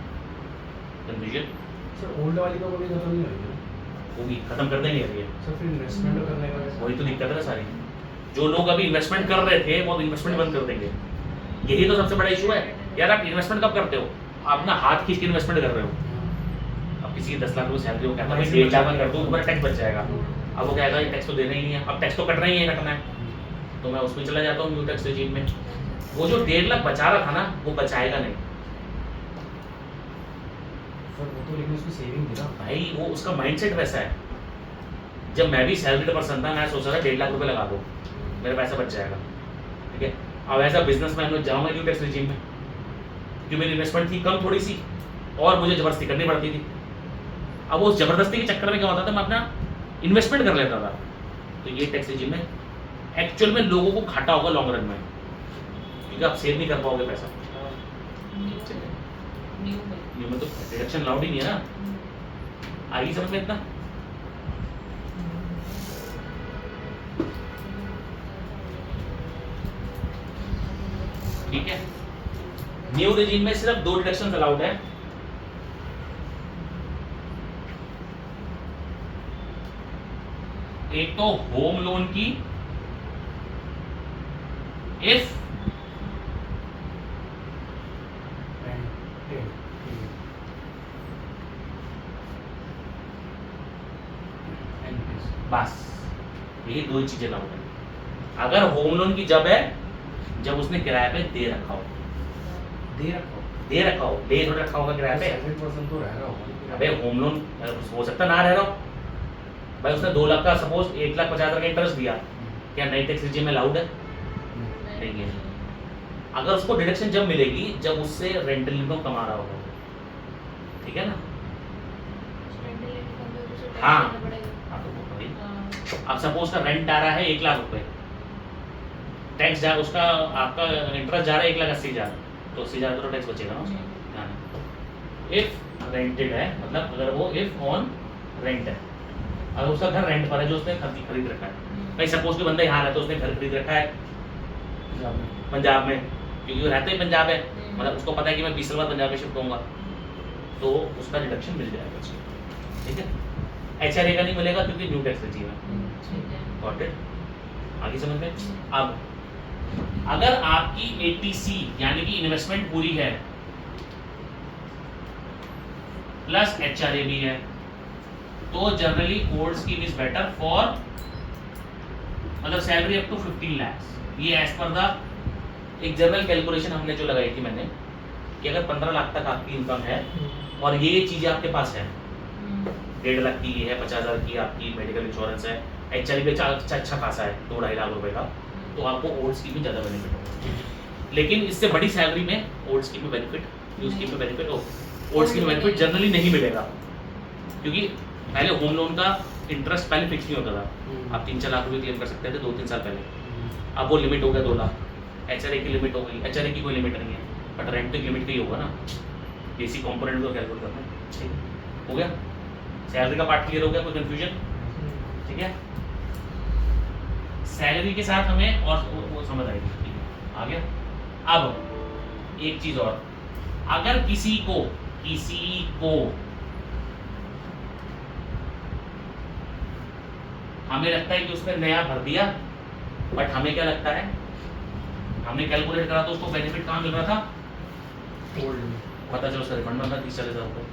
कंफ्यूजन सर ओल्ड वाली का कभी खत्म नहीं होगी ना? वो भी खत्म कर देंगे अभी, सर फिर इन्वेस्टमेंट करने का वही तो दिक्कत है ना सारी, जो लोग अभी इन्वेस्टमेंट कर रहे थे वो अब इन्वेस्टमेंट बंद कर देंगे, यही तो सबसे बड़ा इशू है यार। आप इन्वेस्टमेंट कब करते हो, आप ना हाथ खींच के इन्वेस्टमेंट कर रहे हो। अब किसी की 10 लाख रुपये सैलरी हो, कहता है 1.5 लाख में कर दो, तुम्हारा टैक्स बच जाएगा। अब वो कहेगा ये टैक्स तो देना ही नहीं है, अब टैक्स तो कटना ही है, कटना है, तो मैं उसमें चला जाता हूँ न्यू टैक्स रेजिम में। वो जो 1.5 लाख बचा रहा था ना, वो बचाएगा नहीं सर, वो तो लेकिन उसकी सेविंग थी ना भाई, वो उसका माइंडसेट वैसा है। जब मैं भी सैलरीड पर्सन था, मैं सोच रहा था 1.5 लाख रुपए लगा दो, मेरा पैसा बच जाएगा, ठीक है। अब ऐसा बिजनेसमैन में जाऊंगा न्यू टैक्स रेजिम में, क्योंकि मेरी इन्वेस्टमेंट थी कम थोड़ी सी और मुझे जबरदस्ती करनी पड़ती थी। अब उस जबरदस्ती के चक्कर में क्या होता था, मैं अपना इन्वेस्टमेंट कर लेता था, तो ये टैक्स रेजिम में एक्चुअल में लोगों को घाटा होगा लॉन्ग रन में, क्योंकि आप सेव नहीं कर पाओगे पैसा। न्यू में तो डिडक्शन अलाउड ही नहीं है ना, आगे समझ में इतना। ठीक है, न्यू रेजिम में सिर्फ 2 डिडक्शंस अलाउड है, एक तो होम लोन की इफ बस, ये 2 ही चीजें अलाउड है। अगर होम लोन की जब है जब उसने किराए पे दे रखा हो, दे रखा हो, दे थोड़ा रखा होगा किराए पे। 7% तो रह रहा होगा। अबे होम लोन हो सकता ना रह रहा हो भाई, उसने 2 लाख का सपोज 1,50,000 का इंटरेस्ट दिया, क्या नई टैक्स रेजिम में अलाउड है? नहीं है। अगर उसको डिडक्शन जब मिलेगी जब उससे रेंटल इनकम कमा रहा होगा, ठीक है ना। हाँ। अब सपोज का रेंट आ रहा है 1 लाख रुपए, टैक्स जा उसका आपका इंटरेस्ट जा रहा है 1,80,000, तो 80,000 का टैक्स बचेगा ना उसका। इफ रेंटेड है, मतलब अगर वो इफ ऑन रेंट है, अगर उसका घर रेंट पर है जो उसने खरीद रखा है, भाई सपोज कि बंदा यहाँ रहता है, उसने घर खरीद रखा है पंजाब में, क्योंकि वो रहता ही पंजाब है, मतलब उसको पता है कि मैं 20 साल बाद पंजाब में शिफ्ट होऊंगा, तो उसका डिडक्शन मिल जाएगा उसको, ठीक है। HRA का नहीं मिलेगा क्योंकि न्यू टैक्स रेजिम है। ठीक है। Got it? आगे समझ में? अब अगर आपकी ATC यानी कि इन्वेस्टमेंट पूरी है प्लस HRA भी है, तो generally old scheme is better for, मतलब सैलरी अप टू 15 लाख। ये एज पर द एक जनरल कैलकुलेशन हमने जो लगाई थी मैंने, कि अगर 15 लाख तक आपकी इनकम है और ये चीजें आपके पास है, 1.5 लाख की ये है, 50,000 की आपकी मेडिकल इंश्योरेंस है, HRA भी अच्छा खासा है 2-2.5 लाख रुपए का, तो आपको ओल्ड स्कीम में ज़्यादा बेनिफिट होगा। लेकिन इससे बड़ी सैलरी में ओल्ड स्कीम में बेनिफिट, न्यू स्कीम में बेनिफिट हो, ओल्ड स्कीम में बेनिफिट जनरली नहीं मिलेगा, क्योंकि पहले होम लोन का इंटरेस्ट पहले फिक्स नहीं होता था, आप 3-4 लाख रुपए क्लेम कर सकते थे 2-3 साल पहले, अब वो लिमिट हो गया 2 लाख। HRA की लिमिट हो गई, HRA की कोई लिमिट नहीं है, बट रेंट की लिमिट ही होगा ना, बेसिक कंपोनेंट को कैलकुलेट करना है, ठीक है। हो गया, सैलरी का पार्ट क्लियर हो गया, कोई कंफ्यूजन? ठीक है, सैलरी के साथ हमें और वो समझ आएगी, ठीक है, आ गया। अब एक चीज और, अगर किसी को हमें लगता है कि उसने नया भर दिया, बट हमें क्या लगता है, हमने कैलकुलेट करा तो उसको बेनिफिट कहाँ मिल रहा था, ओल्ड में। पता चलो उसका रिफंड बनता 30-40 हज़ार रुपये,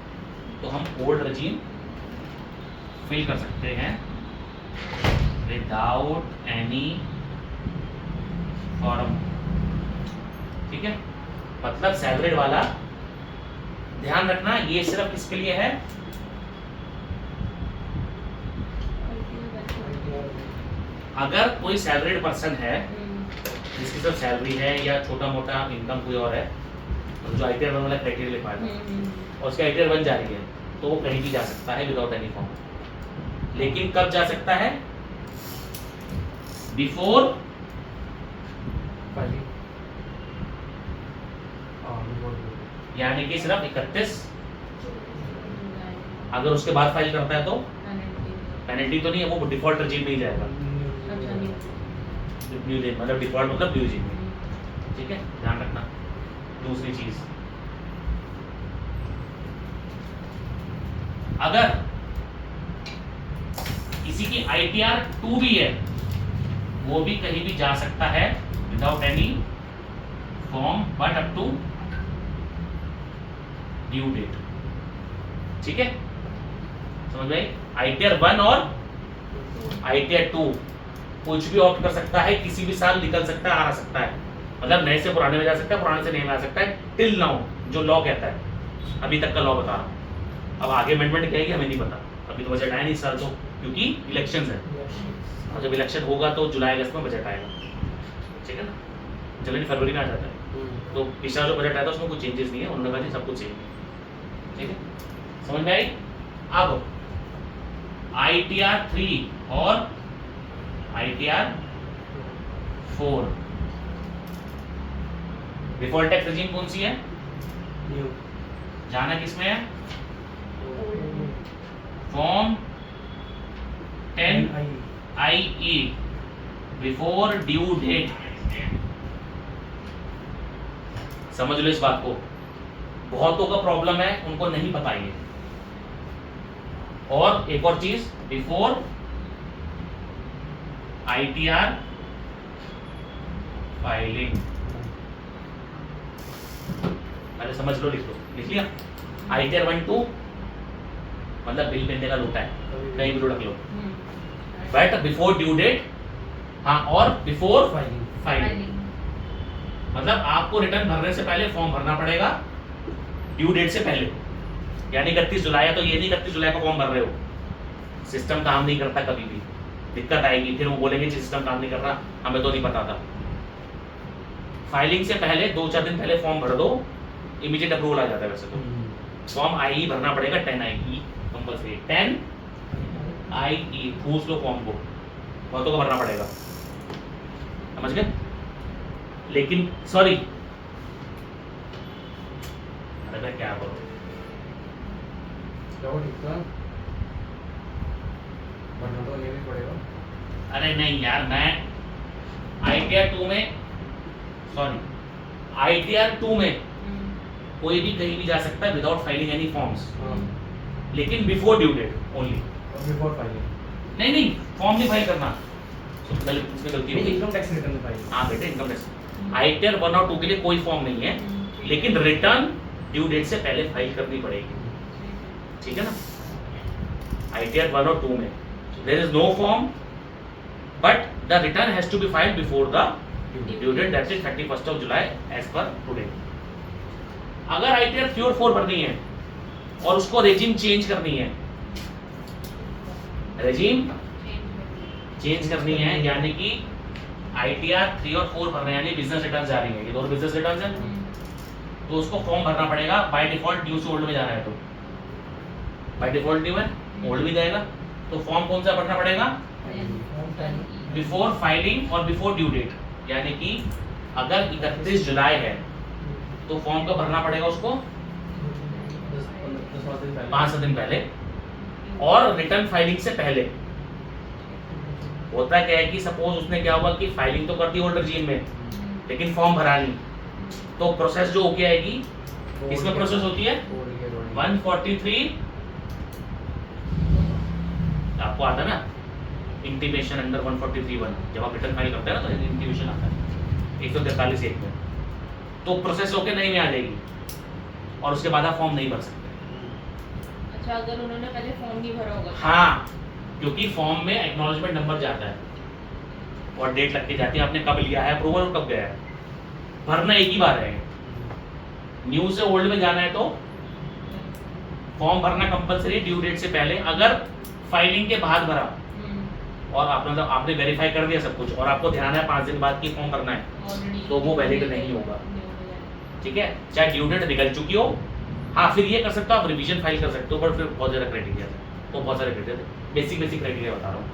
तो हम ओल्ड रजीम फिल कर सकते हैं विदाउट एनी फॉर्म, ठीक है। मतलब सैलरीड वाला, ध्यान रखना ये सिर्फ किसके लिए है, अगर कोई सैलरीड पर्सन है जिसकी सिर्फ सैलरी है या छोटा मोटा इनकम कोई और है, जो ITR वाला क्राइटेरिया लिखा है और उसकी ITR बन जा रही है, तो वो कहीं भी जा सकता है विदाउट एनी फॉर्म। लेकिन कब जा सकता है, बिफोर फाइलिंग, यानी कि सिर्फ 31, अगर उसके बाद फाइल करता है तो पेनल्टी तो नहीं है, वो डिफॉल्ट रजीम में ही जाएगा, न्यू रेट मतलब डिफॉल्ट मतलब न्यू रजीम में, ठीक है, ध्यान रखना। दूसरी चीज, अगर किसी की ITR 2 भी है, वो भी कहीं भी जा सकता है without any form, but up to due date, ठीक है, समझ में? ITR 1 और ITR 2 कुछ भी ऑप्ट कर सकता है, किसी भी साल निकल सकता है, आ सकता है, मतलब नए से पुराने में जा सकता है, पुराने से नए में आ सकता है, टिल नाउ जो लॉ कहता है, अभी तक का लॉ बता रहा हूं। अब आगे अमेंडमेंट क्या है हमें नहीं पता, अभी तो बजट आया नहीं इस साल, तो क्योंकि इलेक्शंस है, और जब इलेक्शन होगा तो जुलाई-अगस्त में बजट आएगा, ठीक है ना, जनवरी-फरवरी में आ जाता है। तो पिछला जो बजट आया था उसमें कुछ चेंजेस नहीं है, उन्होंने कहा जी सब कुछ चेंज है, ठीक है, समझ में आई? अब ITR 3 और ITR 4 डिफॉल्ट टैक्स रेजिम कौन सी है, जाना किसमें है, form 10IE before due date. समझ लो इस बात को, बहुतों का प्रॉब्लम है, उनको नहीं पता ये। और एक और चीज, बिफोर ITR फाइलिंग, पहले समझ लो, लिख लो, लिख लिया। ITR 1-2 मतलब बिल पेंडे का लोटा है, कहीं भी रख लो, बट बिफोर ड्यू डेट, हाँ, और बिफोर फाइलिंग, मतलब आपको रिटर्न भरने से पहले फॉर्म भरना पड़ेगा ड्यू डेट से पहले, यानी 31 जुलाई है तो ये नहीं 31 जुलाई को फॉर्म भर रहे हो, सिस्टम काम नहीं करता, कभी भी दिक्कत आएगी, फिर वो बोलेंगे सिस्टम काम नहीं कर रहा, हमें तो नहीं पता था। फाइलिंग से पहले 2-4 दिन पहले फॉर्म भर दो, इमीडिएट अप्रूवल आ जाता है। वैसे तो फॉर्म IE भरना पड़ेगा, 10IE कंपल्सरी, 10IE ठूस लो फॉर्म को, बहुतों को भरना पड़ेगा, समझ गए? लेकिन सॉरी, अरे मैं क्या बोलूं, भरना तो नहीं पड़ेगा। अरे नहीं यार, मैं ITR 2 में, सॉरी, ITR 2 में कोई भी कहीं भी जा सकता है विदाउट फाइलिंग एनी फॉर्म्स, हाँ लेकिन बिफोर ड्यू डेट ओनली। और बिफोर फाइलिंग नहीं फॉर्म नहीं फाइल करना, तो इसमें गलती होगी। इनकम टैक्स रिटर्न में फाइल। हाँ बेटे इनकम टैक्स आईटीआर 1 और 2 के लिए कोई फॉर्म नहीं है, लेकिन रिटर्न ड्यू डेट से पहले फाइल करनी पड़ेगी, ठीक है ना। आईटीआर 1 और 2 में there is no form but the return has to be filed before the due date, that is 31st of July as per today. अगर आईटीआर 3 और 4 भरनी है और उसको रेजिम चेंज करनी है, रेजिम चेंज करनी है, यानी कि आईटीआर 3 और 4 भर रहे हैं, यानी बिजनेस रिटर्न जा रही है, ये दोनों बिजनेस रिटर्न है, तो उसको फॉर्म भरना पड़ेगा। बाय डिफॉल्ट ड्यू से ओल्ड में जाना है, तो बाय डिफॉल्ट ड्यू है ओल्ड में जाएगा, तो फॉर्म कौन सा भरना पड़ेगा? बिफोर फाइलिंग और बिफोर ड्यू डेट, यानी कि अगर 31 जुलाई है तो फॉर्म का भरना पड़ेगा उसको 5 दिन पहले, और रिटर्न फाइलिंग से पहले। होता क्या है कि सपोज उसने क्या हुआ कि फाइलिंग तो कर दी ओल्ड रजीम में, लेकिन फॉर्म भरा नहीं, तो प्रोसेस जो होके आएगी, किसमें प्रोसेस होती है? 143 आपको आता है ना, इंटीमेशन अंडर 143(1), जब आप रिटर्न फाइल करते हैं ना तो इंटीमेशन आता है 143(1) में, तो प्रोसेस होके नहीं में आ जाएगी और उसके बाद आप फॉर्म नहीं भर सकते। अच्छा, अगर उन्होंने पहले फॉर्म नहीं भरा होगा? हाँ, क्योंकि फॉर्म में एक्नॉलेजमेंट नंबर जाता है और डेट लग के जाती है, आपने कब लिया है अप्रूवल और कब गया है। भरना एक ही बार है, न्यू से ओल्ड में जाना है तो फॉर्म भरना कंपलसरी ड्यू डेट से पहले। अगर फाइलिंग के बाद भरा और आपने वेरीफाई कर दिया सब कुछ और आपको ध्यान है 5 दिन बाद की फॉर्म भरना है, तो वो वैलिड नहीं होगा, ठीक है, चाहे ड्यू डेट निकल चुकी हो। हाँ, फिर ये कर सकते हो आप, रिवीजन फाइल कर सकते हो, बट फिर बहुत ज़्यादा क्राइटेरिया है, तो बहुत सारे क्राइटेरिया, बेसिक क्राइटेरिया बता रहा हूँ।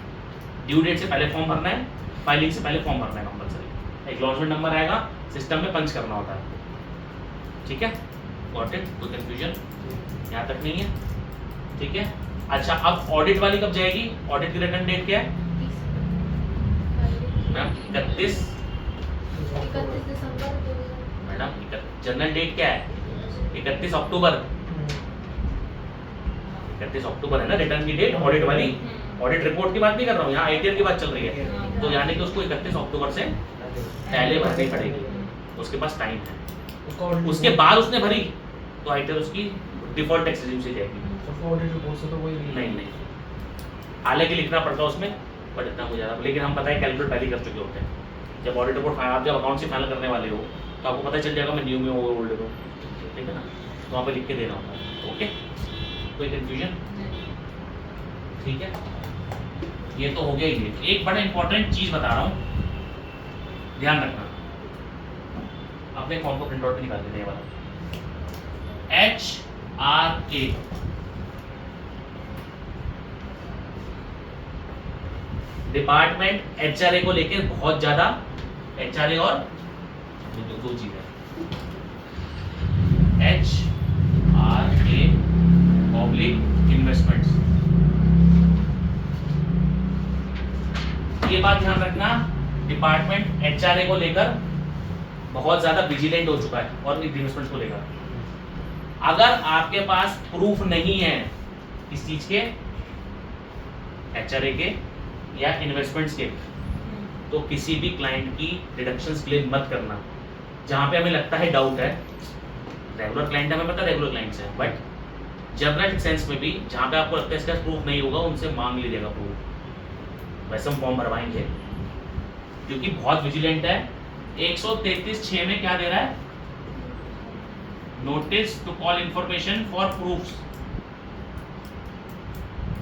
ड्यू डेट से पहले फॉर्म भरना है, फाइलिंग से पहले फॉर्म भरना है कंपलसरी, एक्नॉलेजमेंट नंबर आएगा, सिस्टम में पंच करना होता है, ठीक है। Got it? कोई कंफ्यूजन यहाँ तक नहीं है, ठीक है। अच्छा, अब ऑडिट वाली कब जाएगी? ऑडिट की रिटर्न डेट क्या है मैम? 31 दिसंबर मैडम, जनरल डेट क्या है? 31 अक्टूबर। 31 अक्टूबर है ना रिटर्न की डेट ऑडिट वाली। ऑडिट रिपोर्ट की बात नहीं कर रहा हूँ, यहाँ आईटीआर की बात चल रही है, तो यानी कि उसको 31 अक्टूबर से पहले भरनी पड़ेगी, उसके पास टाइम है। उसके बाद उसने भरी तो आईटीआर उसकी डिफॉल्ट टैक्स रेजिम से जाएगी। ऑडिट रिपोर्ट से तो कोई नहीं, हालांकि लिखना पड़ता है उसमें, बट इतना मुझे ज़्यादा, लेकिन हम पता है कैलकुलेट पहले कर चुके होते हैं। जब ऑडिट रिपोर्ट आप जब अकाउंट से फाइनल करने वाले हो तो आपको पता चल जाएगा मैं न्यू में हूँ ओल्ड में, ठीक है ना, तो वहाँ पे लिख के देना होता है। ओके, कोई कंफ्यूजन? ठीक है, ये तो हो गया ही। एक बड़ा इंपॉर्टेंट चीज़ बता रहा हूँ, ध्यान रखना, अपने फॉर्म को प्रिंट आउट निकाल देने वाला HRA, डिपार्टमेंट HRA को लेकर बहुत ज्यादा, HRA और दो चीज है, HRA पब्लिक इन्वेस्टमेंट्स, ये बात ध्यान रखना, डिपार्टमेंट HRA को लेकर बहुत ज्यादा विजिलेंट हो चुका है और इन्वेस्टमेंट्स को लेकर। अगर आपके पास प्रूफ नहीं है इस चीज के, HRA के या इन्वेस्टमेंट्स के, तो किसी भी क्लाइंट की डिडक्शंस क्लेम मत करना। जहां पे हमें लगता है डाउट है, रेगुलर क्लाइंट हमें पता है रेगुलर क्लाइंट्स है, बट जनरल सेंस में भी जहां पे आपको लगता है इसका प्रूफ नहीं होगा, उनसे मांग लीजिएगा प्रूफ, वैसे हम फॉर्म भरवाएंगे, क्योंकि बहुत विजिलेंट है। 133(6) में क्या दे रहा है? Notice to call information for proofs,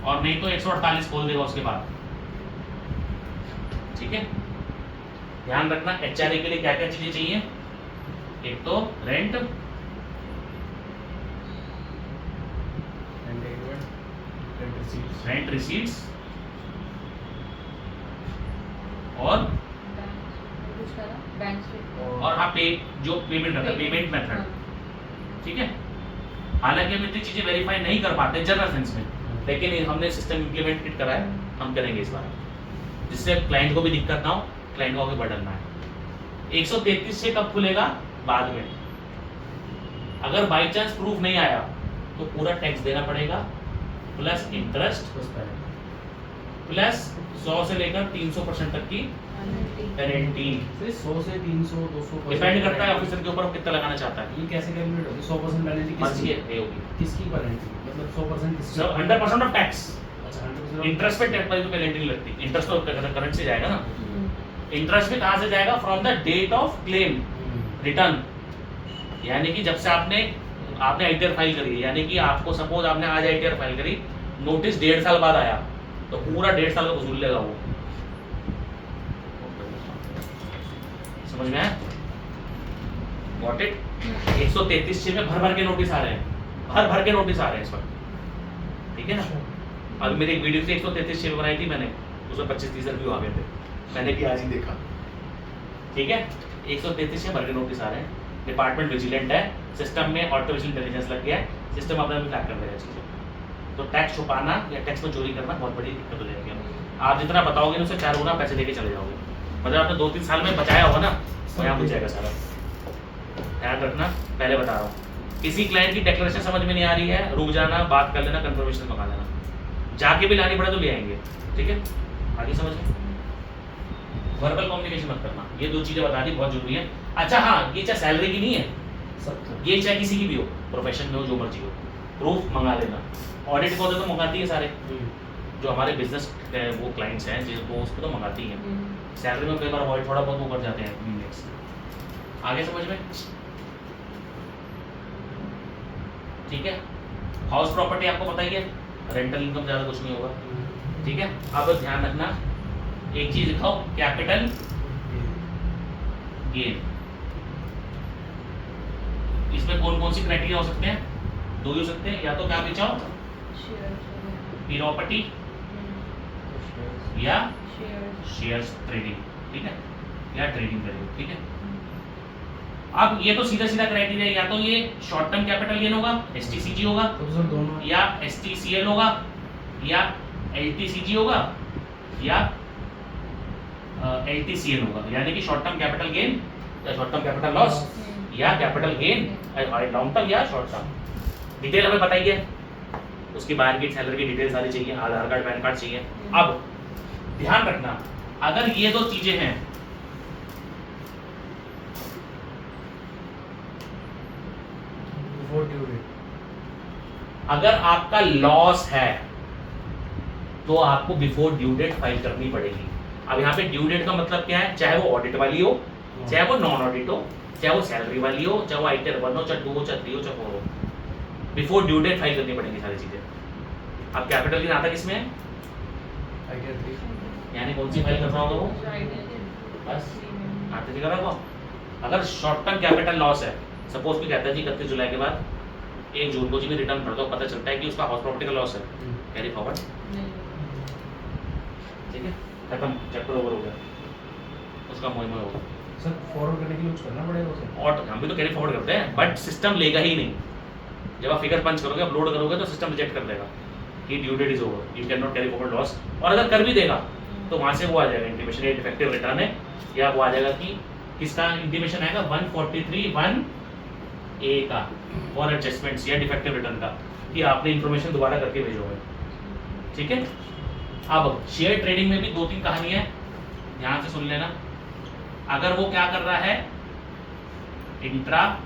और नहीं तो 148 खोल देगा उसके बाद, ठीक है। ध्यान रखना HRA के लिए क्या क्या चीजें चाहिए, एक तो रेंट, रेंट रिसीट्स और हाँ जो पेमेंट रहता है, पेमेंट मेथड, ठीक है। हालांकि हम इतनी चीजें वेरीफाई नहीं कर पाते जनरल सेंस में, लेकिन हमने सिस्टम इम्प्लीमेंट करा है, हम करेंगे इस बार, जिससे क्लाइंट को भी दिक्कत ना हो, क्लाइंट को आगे बढ़ना है। 133 से कब खुलेगा? बाद में। अगर बाई चांस प्रूफ नहीं आया तो पूरा टैक्स देना पड़ेगा प्लस इंटरेस्ट प्लस 100 से लेकर 300% तक की पेनल्टी। 100 से 300 200 डिपेंड करता है ऑफिसर के ऊपर कितना लगाना चाहता है। ये कैसे कैलकुलेट होगी? 100% पेनल्टी मर्जी किसकी है होगी किसकी पेनल्टी मतलब 100% किसकी? सब 100% ऑफ टैक्स। अच्छा 100% इंटरेस्ट पे टैक्स पर पेनल्टी नहीं लगती। इंटरेस्ट तो करंट से जाएगा ना। इंटरेस्ट भी कहां से जाएगा? From the date of claim return, यानी कि जब से आपने आईटीआर फाइल करी, यानी कि आपको सपोज आपने आज आईटीआर फाइल करी, नोटिस 1.5 साल बाद आया तो पूरा 1.5 साल का वसूल लेगा वो। समझ में आया? Got it? 133 में भर भर के नोटिस आ रहे हैं, भर के नोटिस आ रहे हैं इस वक्त, ठीक है ना। अब मेरी एक वीडियो से 133 बनाई थी मैंने, उसमें 25-30 व्यू आ गए थे, मैंने भी आज ही देखा, ठीक है। 133 भर के नोटिस आ रहे हैं। डिपार्टमेंट विजिलेंट है, सिस्टम में आर्टिफिशियल इंटेलिजेंस लग गया है, सिस्टम अपने आप ट्रैक कर देगा चीजें। तो टैक्स छुपाना या टैक्स में चोरी करना बहुत बड़ी दिक्कत हो जाएगी। आप जितना बताओगे उससे 4 गुना पैसे लेके चले जाओगे। मतलब आपने 2-3 साल में बचाया होगा ना, वो यहाँ बुझ जाएगा सारा। ध्यान रखना, पहले बता रहा हूँ। किसी क्लाइंट की डिक्लेरेशन समझ में नहीं आ रही है, रुक जाना, बात कर लेना, कंफर्मेशन मंगा लेना, जाके भी लानी पड़े तो ले आएंगे, ठीक है। आगे समझ में, वर्बल कम्युनिकेशन मत करना। ये 2 चीजें बता दी, बहुत जरूरी है। अच्छा हाँ, ये चाहे सैलरी की नहीं है, ये चाहे किसी की भी हो, प्रोफेशन में हो, जो मर्जी हो, प्रूफ मंगा लेना। ऑडिट को तो मंगाती है सारे, जो हमारे बिजनेस वो क्लाइंट्स हैं जिनको उसको तो मंगाती हैं। सैलरी में कई बार अवॉइड थोड़ा बहुत वो कर जाते हैं इंडेक्स। आगे समझ में, ठीक है। हाउस प्रॉपर्टी आपको पता ही है, रेंटल इनकम ज्यादा कुछ नहीं होगा, ठीक है। अब ध्यान रखना, एक चीज लिखाओ, कैपिटल गेन। इसमें कौन कौन सी क्राइटेरिया हो सकते हैं? 2 ही हो सकते हैं, या तो क्या बिचाओ, प्रॉपर्टी या शेयर्स ट्रेडिंग, ठीक है, या ट्रेडिंग करेंगे, ठीक है। अब ये तो सीधा सीधा क्राइटेरिया, या तो ये शॉर्ट टर्म कैपिटल गेन होगा, एसटीसीजी होगा, दोनों, या एसटीसीएल होगा, या एलटीसीजी होगा, या एलटीसीएल होगा, यानी कि शॉर्ट टर्म कैपिटल गेन या शॉर्ट टर्म कैपिटल लॉस, या कैपिटल गेन लॉन्ग टर्म या शॉर्ट टर्म। डिटेल हमें बताइए, उसकी बाहर की सैलरी की डिटेल सारी चाहिए, आधार कार्ड पैन कार्ड चाहिए। अब ध्यान रखना, अगर ये 2 चीजें हैं, अगर आपका लॉस है तो आपको बिफोर ड्यू डेट फाइल करनी पड़ेगी। अब यहाँ पे ड्यू डेट का मतलब क्या है? चाहे वो ऑडिट वाली हो, चाहे वो नॉन ऑडिट हो, चाहे वो सैलरी वाली हो, चाहे वो आईटीआर 1 हो, चाहे 2 हो, चाहे 3 हो, चाहे 4 हो, बिफोर ड्यू डेट फाइल करनी पड़ेगी सारी चीजें। अब कैपिटल गेन आता किसमें है? यानी कौन सी फाइल करना होगा वो? बस आते जी करा वो। अगर शॉर्ट टर्म कैपिटल लॉस है, सपोज भी कहता है जी 31 जुलाई के बाद 1 जून को जी भी रिटर्न भर दो, पता चलता है कि उसका हाउस प्रॉपर्टी का लॉस है, कैरी फॉरवर्ड, ठीक है, खत्म, चैप्टर ओवर हो गया, उसका मोह होगा। सर फॉरवर्ड करने के लिए कुछ करना पड़ेगा उसे? और हम भी तो कैरी फॉरवर्ड करते हैं, बट सिस्टम लेगा ही नहीं। जब आप फिगर पंच करोगे, अपलोड करोगे, तो सिस्टम रिजेक्ट कर देगा कि due date is over, you can not carry forward loss. और अगर कर भी देगा तो वहां से वो आ जाएगा इंटीमेशन, ये डिफेक्टिव रिटर्न है, या वो आ जाएगा कि किसका इंटीमेशन आएगा, 143(1)(a) का फॉर एडजस्टमेंट्स या डिफेक्टिव रिटर्न का, कि आपने इंफॉर्मेशन दोबारा करके भेजोगे, ठीक है। अब शेयर ट्रेडिंग में भी 2-3 कहानियां हैं, ध्यान से सुन लेना। अगर वो क्या कर रहा है, इंट्रा,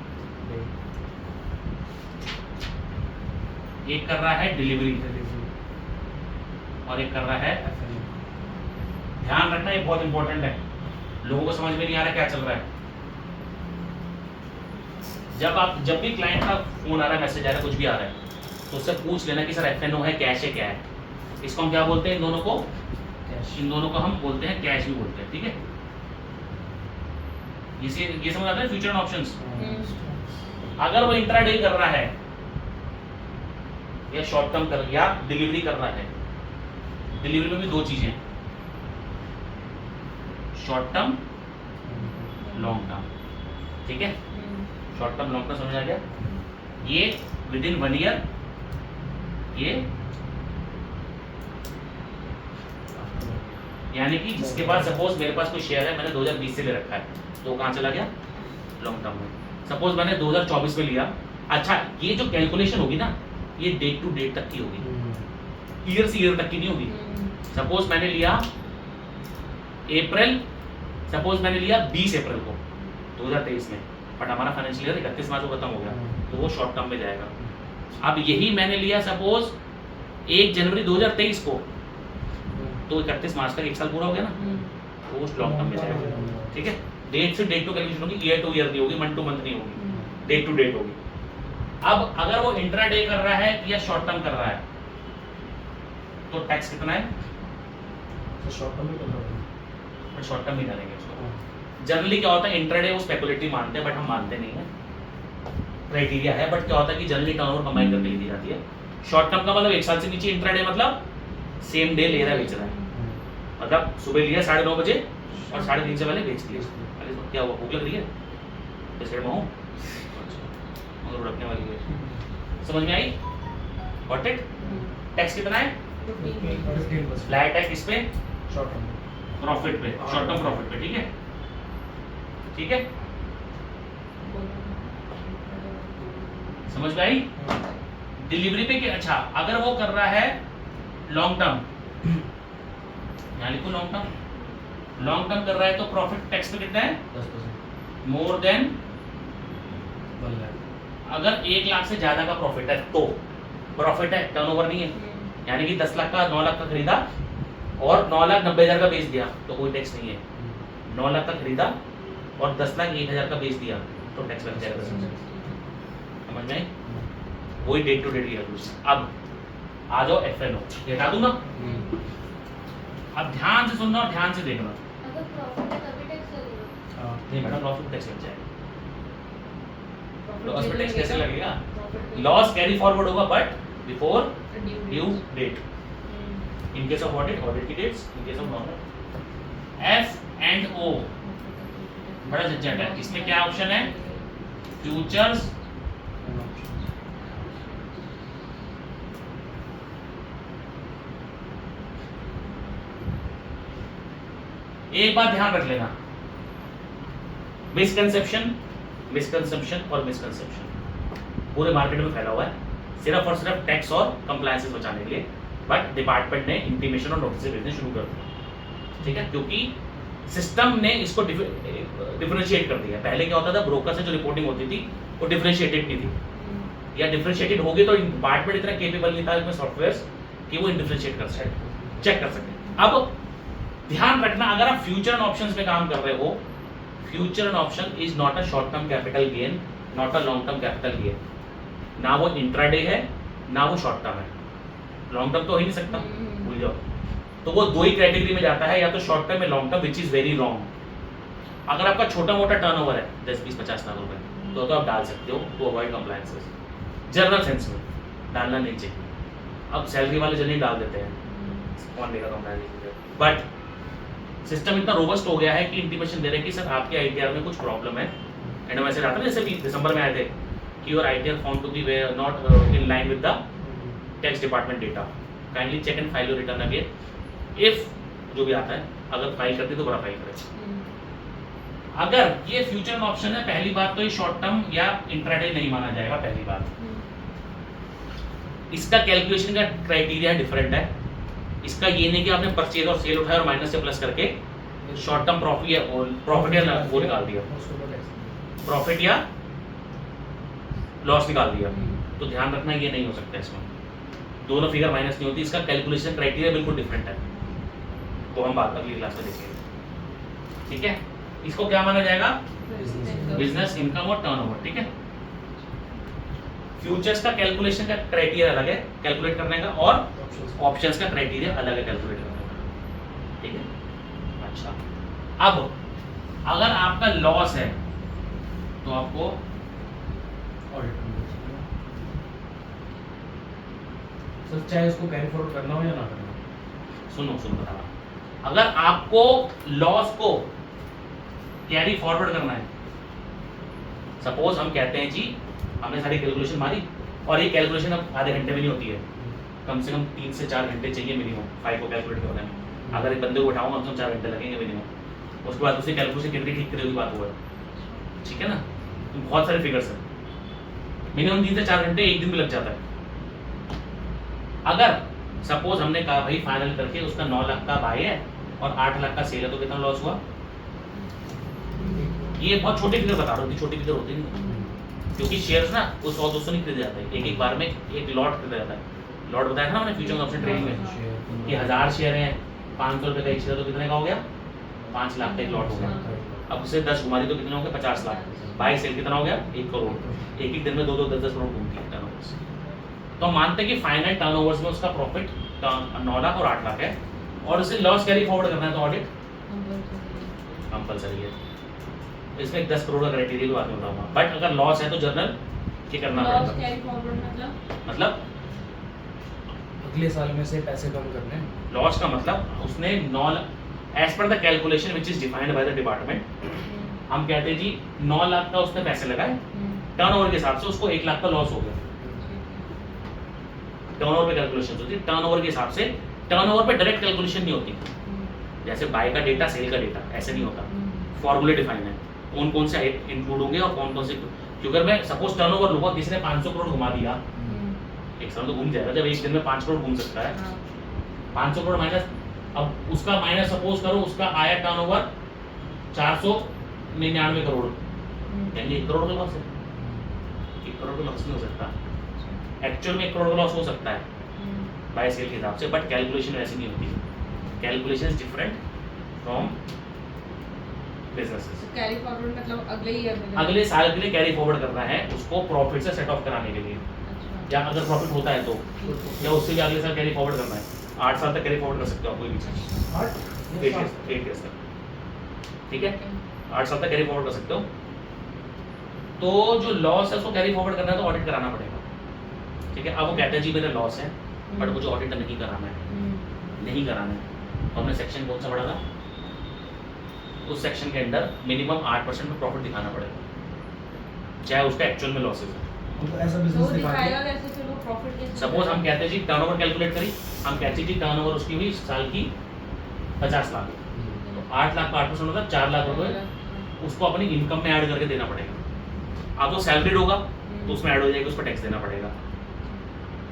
एक कर रहा है डिलीवरी और एक कर रहा है, ध्यान रखना ये बहुत इंपॉर्टेंट है, लोगों को समझ में नहीं आ रहा क्या चल रहा है। जब भी क्लाइंट का फोन आ रहा है, मैसेज आ रहा है, कुछ भी आ रहा है, तो उससे पूछ लेना कि सर एफएनओ है, कैश है, क्या है। इसको हम क्या बोलते हैं? इन दोनों को हम बोलते हैं कैश भी बोलते हैं, ठीक है। ये समझ आता है फ्यूचर ऑप्शंस। अगर वो इंट्राडे कर रहा है या शॉर्ट टर्म कर या डिलीवरी कर रहा है, डिलीवरी में भी 2 चीजें, शॉर्ट टर्म, लॉन्ग टर्म, ठीक है। शॉर्ट टर्म लॉन्ग टर्म समझ आ गया। ये विद इन 1 ईयर, ये यानी कि जिसके पास सपोज मेरे पास कोई शेयर है, मैंने 2020 से ले रखा है, तो कहां चला गया? लॉन्ग टर्म में। सपोज मैंने 2024 में लिया अच्छा ये जो कैलकुलेशन होगी ना ये डेट टू डेट तक की होगी, ईयर से ईयर तक की नहीं होगी। सपोज मैंने लिया अप्रैल, सपोज मैंने लिया 20 अप्रैल को 2023 में, बट हमारा फाइनेंशियल ईयर 31 मार्च को खत्म हो गया, तो वो शॉर्ट टर्म में जाएगा। अब यही मैंने लिया सपोज 1 जनवरी 2023 को, तो 31 मार्च तक 1 साल पूरा हो गया ना, तो वो लॉन्ग टर्म में जाएगा। ठीक है, डेट से डेट टू कैलकुलेशन होगी, ईयर टू ईयर नहीं होगी, मंथ टू मंथ नहीं होगी, डेट टू डेट होगी। अब अगर वो इंट्राडे कर रहा है या शॉर्ट टर्म कर रहा है तो टैक्स कितना है? शॉर्ट टर्म में करना होगा। बट शॉर्ट टर्म ही डालेंगे उसको। जनरली क्या होता है इंट्राडे वो स्पेकुलेटिव मानते हैं, बट हम मानते नहीं है, क्राइटेरिया है, बट क्या होता है कि जनरली टर्नओवर कंबाइन करके ली जाती है। शॉर्ट टर्म का मतलब 1 साल से नीचे, इंट्राडे मतलब सेम डे ले रहा है बेच रहा है, मतलब सुबह लिया 9:30 बजे और 3:30 से पहले बेच दिया। अरे तो क्या हुआ, भूख लग रही है इस रेट में हूँ, मगर रखने वाली है। समझ में आई? Got it? टैक्स कितना है? 15%। फ्लैट टैक्स इस पे, शॉर्ट टर्म प्रॉफिट पे, शॉर्ट टर्म प्रॉफिट पे। ठीक है, ठीक है, समझ में आई? डिलीवरी पे क्या? अच्छा अगर वो कर रहा है लॉन्ग टर्म, यहाँ लिखो लॉन्ग टर्म, लॉन्ग टर्म कर रहा है तो प्रॉफिट टैक्स पे कितना है? 10%। More than, 1 lakh. अगर 1 लाख से ज्यादा का प्रॉफिट है तो प्रॉफिट है, टर्नओवर नहीं है, यानी कि 10 लाख का 9 लाख का खरीदा और 9,90,000 का बेच दिया तो कोई टैक्स नहीं है। 9 लाख का खरीदा और 10,01,000 का बेच दिया तो टैक्स लग जाएगा 10%। समझ में आई? वही डेट टू डेट की कैलकुलेशन। अब आ जाओ एफएनओ, ये हटा दूंगा। अब ध्यान से सुनना और ध्यान से देखना। अगर प्रॉफिट है तभी टैक्स लगेगा। हाँ। नहीं मैडम, लॉस पे टैक्स लग जाएगा। Profit लॉस पे टैक्स कैसे लगेगा? Profit पे- लॉस कैरी फॉरवर्ड होगा but before Due due date. Date. In case of audit, audit की dates, in case of normal. F and O बड़ा झंझट है, इसमें क्या ऑप्शन है? फ्यूचर्स, एक बात ध्यान रख लेना, मिसकंसेप्शन, मिसकंसेप्शन और मिसकंसेप्शन पूरे मार्केट में फैला हुआ है, सिर्फ और सिर्फ टैक्स और कंप्लायंसेस बचाने के लिए। बट डिपार्टमेंट ने इंटीमेशन और नोटिस भेजने शुरू कर दिया। ठीक है, क्योंकि सिस्टम ने इसको डिफरेंशिएट कर दिया। पहले क्या होता था, ब्रोकर से जो रिपोर्टिंग होती थी वो डिफरेंशिएटेड नहीं थी, या डिफरेंशिएटेड होगी तो डिपार्टमेंट इतना केपेबल नहीं था इसमें सॉफ्टवेयर कि वो डिफरेंशिएट कर सके, चेक कर सके। अब ध्यान रखना, अगर आप फ्यूचर एंड ऑप्शंस में काम कर रहे हो, future and option is not a short term capital gain, not a long term capital gain. ना वो इंट्राडे है ना वो शॉर्ट टर्म है, लॉन्ग टर्म तो हो ही नहीं सकता, भूल जाओ। तो वो दो ही कैटेगरी में जाता है, या तो शॉर्ट टर्म या long term, which is very wrong. अगर आपका छोटा मोटा टर्नओवर है 10, 20, 50 लाख रुपए तो आप डाल सकते हो to avoid compliances, general sense में डालना नहीं चाहिए। अब सैलरी वाले जल्दी डाल देते हैं, कौन देगा कंप्लायंस, बट सिस्टम इतना रोबस्ट हो गया है कि इंटीमेशन दे रहे हैं कि सर आपके आईटीआर में कुछ प्रॉब्लम है। एंड मैसेज आता है जैसे भी दिसंबर में आए थे कि your ITR found to be not in line with the tax department data, kindly check and file your return again. If जो भी आता है, अगर फाइल करते तो बड़ा फाइल करें। अगर ये फ्यूचर ऑप्शन है, पहली बात तो ये शॉर्ट टर्म या इंट्राडे नहीं माना जाएगा, पहली बात। इसका कैलकुलेशन का क्राइटेरिया डिफरेंट है। इसका ये नहीं कि आपने परचेज और सेल उठाया और माइनस से प्लस करके शॉर्ट टर्म प्रॉफिट या वो निकाल दिया, प्रॉफिट या लॉस निकाल दिया। तो ध्यान रखना ये नहीं हो सकता, इसमें दोनों फिगर माइनस नहीं होती। इसका कैलकुलेशन क्राइटेरिया बिल्कुल डिफरेंट है, तो हम बात अगली क्लास में देखेंगे। ठीक है, इसको क्या माना जाएगा? बिजनेस इनकम और टर्नओवर। ठीक है, फ्यूचर्स का कैलकुलेशन का क्राइटेरिया अलग है कैलकुलेट करने का, और ऑप्शंस का क्राइटेरिया अलग है कैलकुलेट करने का। ठीक है, अच्छा अब अगर आपका लॉस है तो आपको ऑडिट सर चाहे इसको कैरी फॉरवर्ड करना हो या ना करना हो। सुनो बता रहा हूं। अगर आपको लॉस को कैरी फॉरवर्ड करना है, सपोज हम कहते हैं जी हमने सारी कैलकुलेशन मारी और ये कैलकुलेशन अब आधे घंटे में नहीं होती है, कम से कम 3 से 4 घंटे चाहिए मिनिमम फाइल को कैलकुलेट करने में। अगर एक बंदे को उठाऊंगा कम से कम 4 घंटे लगेंगे मिनिमम। उसके बाद उसी कैलकुलेशन कितनी ठीक करेगी बात हुआ, ठीक है ना। तो बहुत सारे फिगर्स हैं, मिनिमम 3 से 4 घंटे एक दिन भी लग जाता है। अगर सपोज हमने कहा भाई फाइनल करके उसका 9 लाख का बाय है और 8 लाख का सेल है, तो कितना लॉस हुआ? ये बहुत छोटी फिगर बता रहा हूँ, छोटी फिगर होती नहीं, क्योंकि शेयर्स ना वो 100-200 नहीं खरीदे जाते, एक बार में एक लॉट खरीदा जाता है। लॉट बताया था ना मैंने फ्यूचर ऑप्शन ट्रेडिंग में कि 1000 शेयर हैं, 500 रुपये का एक शेयर, तो कितने का हो गया? 5 लाख का एक लॉट हो गया। अब उसे 10 घुमा दी तो कितने हो गए? 50 लाख। बाय सेल कितना हो गया? 1 करोड़। एक दिन में 2-2, 10-10 करोड़ घूमती है टर्नओवर्स। तो हम मानते हैं कि फाइनल टर्नओवर्स में उसका प्रॉफिट 9 लाख और 8 लाख है, और उसे लॉस कैरी फॉरवर्ड करना है, तो ऑडिट कंपलसरी है। इसमें 10 करोड़ का क्राइटेरिया भी बाद में बताऊंगा, बट अगर लॉस है तो जर्नल ये करना लॉस पड़ेगा। कैरी फॉरवर्ड मतलब अगले साल में से पैसे कम करने हैं। लॉस का मतलब उसने 9 as per the calculation which is defined by the department, हम कहते हैं जी 9 लाख का उसने पैसे लगाए, टर्नओवर के हिसाब से उसको 1 लाख का लॉस हो गया। टर्नओवर पे कैलकुलेशन होती है, टर्नओवर के हिसाब से। टर्नओवर पे डायरेक्ट कैलकुलेशन नहीं होती, जैसे बाय का डेटा सेल का डेटा ऐसे नहीं होता, फॉर्मूले डिफाइन है कौन कौन से इंक्लूड होंगे और कौन कौन से। क्योंकि अगर मैं सपोज टर्नओवर लूंगा, किसी ने 500 करोड़ घुमा दिया, एक साल तो घूम जाएगा, जब एक दिन में 5 करोड़ घूम सकता है। 500 करोड़ माइनस, अब उसका माइनस सपोज करो उसका आया टर्नओवर 499 करोड़, यानी 1 करोड़ का लॉस है। 1 करोड़ का लॉस नहीं हो सकता, एक्चुअल में 1 करोड़ का लॉस हो सकता है बाय सेल के हिसाब से, बट कैलकुलेशन ऐसी नहीं होती। Calculation is different from businesses. Carry forward मतलब अगले ईयर में अगले साल के लिए कैरी फॉरवर्ड करना है उसको, प्रॉफिट से सेट ऑफ कराने के लिए, अच्छा। या अगर प्रॉफिट होता है तो, या उससे भी अगले साल कैरी फॉरवर्ड करना है। 8 साल तक कैरी फॉरवर्ड कर सकते हो आप कोई भी चीज, 8 ईयर्स तक, ठीक है, 8 साल तक कैरी फॉरवर्ड कर सकते हो। तो जो लॉस है उसको कैरी फॉरवर्ड करना है तो ऑडिट कराना पड़ेगा, ठीक है। अब वो कहते हैं जी मेरा लॉस है, बट मुझे ऑडिट नहीं कराना है, नहीं कराना है, तो हमने सेक्शन कौन सा पढ़ा था? उस सेक्शन के अंदर मिनिमम 8% में प्रॉफिट दिखाना पड़ेगा, चाहे उसका एक्चुअल में लॉसेस है। हमको ऐसा तो बिजनेस दिखाएगा कैसे फिर वो प्रॉफिट कैसे? सपोज हम कहते हैं जी टर्नओवर कैलकुलेट करी, हम कहते हैं जी टर्नओवर उसकी हुई साल की 50 लाख, तो 8 लाख का 8% होता है 4 लाख रुपए, उसको अपनी इनकम में ऐड करके देना पड़ेगा। अब वो सैलरीड होगा तो उसमें ऐड हो जाएगा, उसको टैक्स देना पड़ेगा,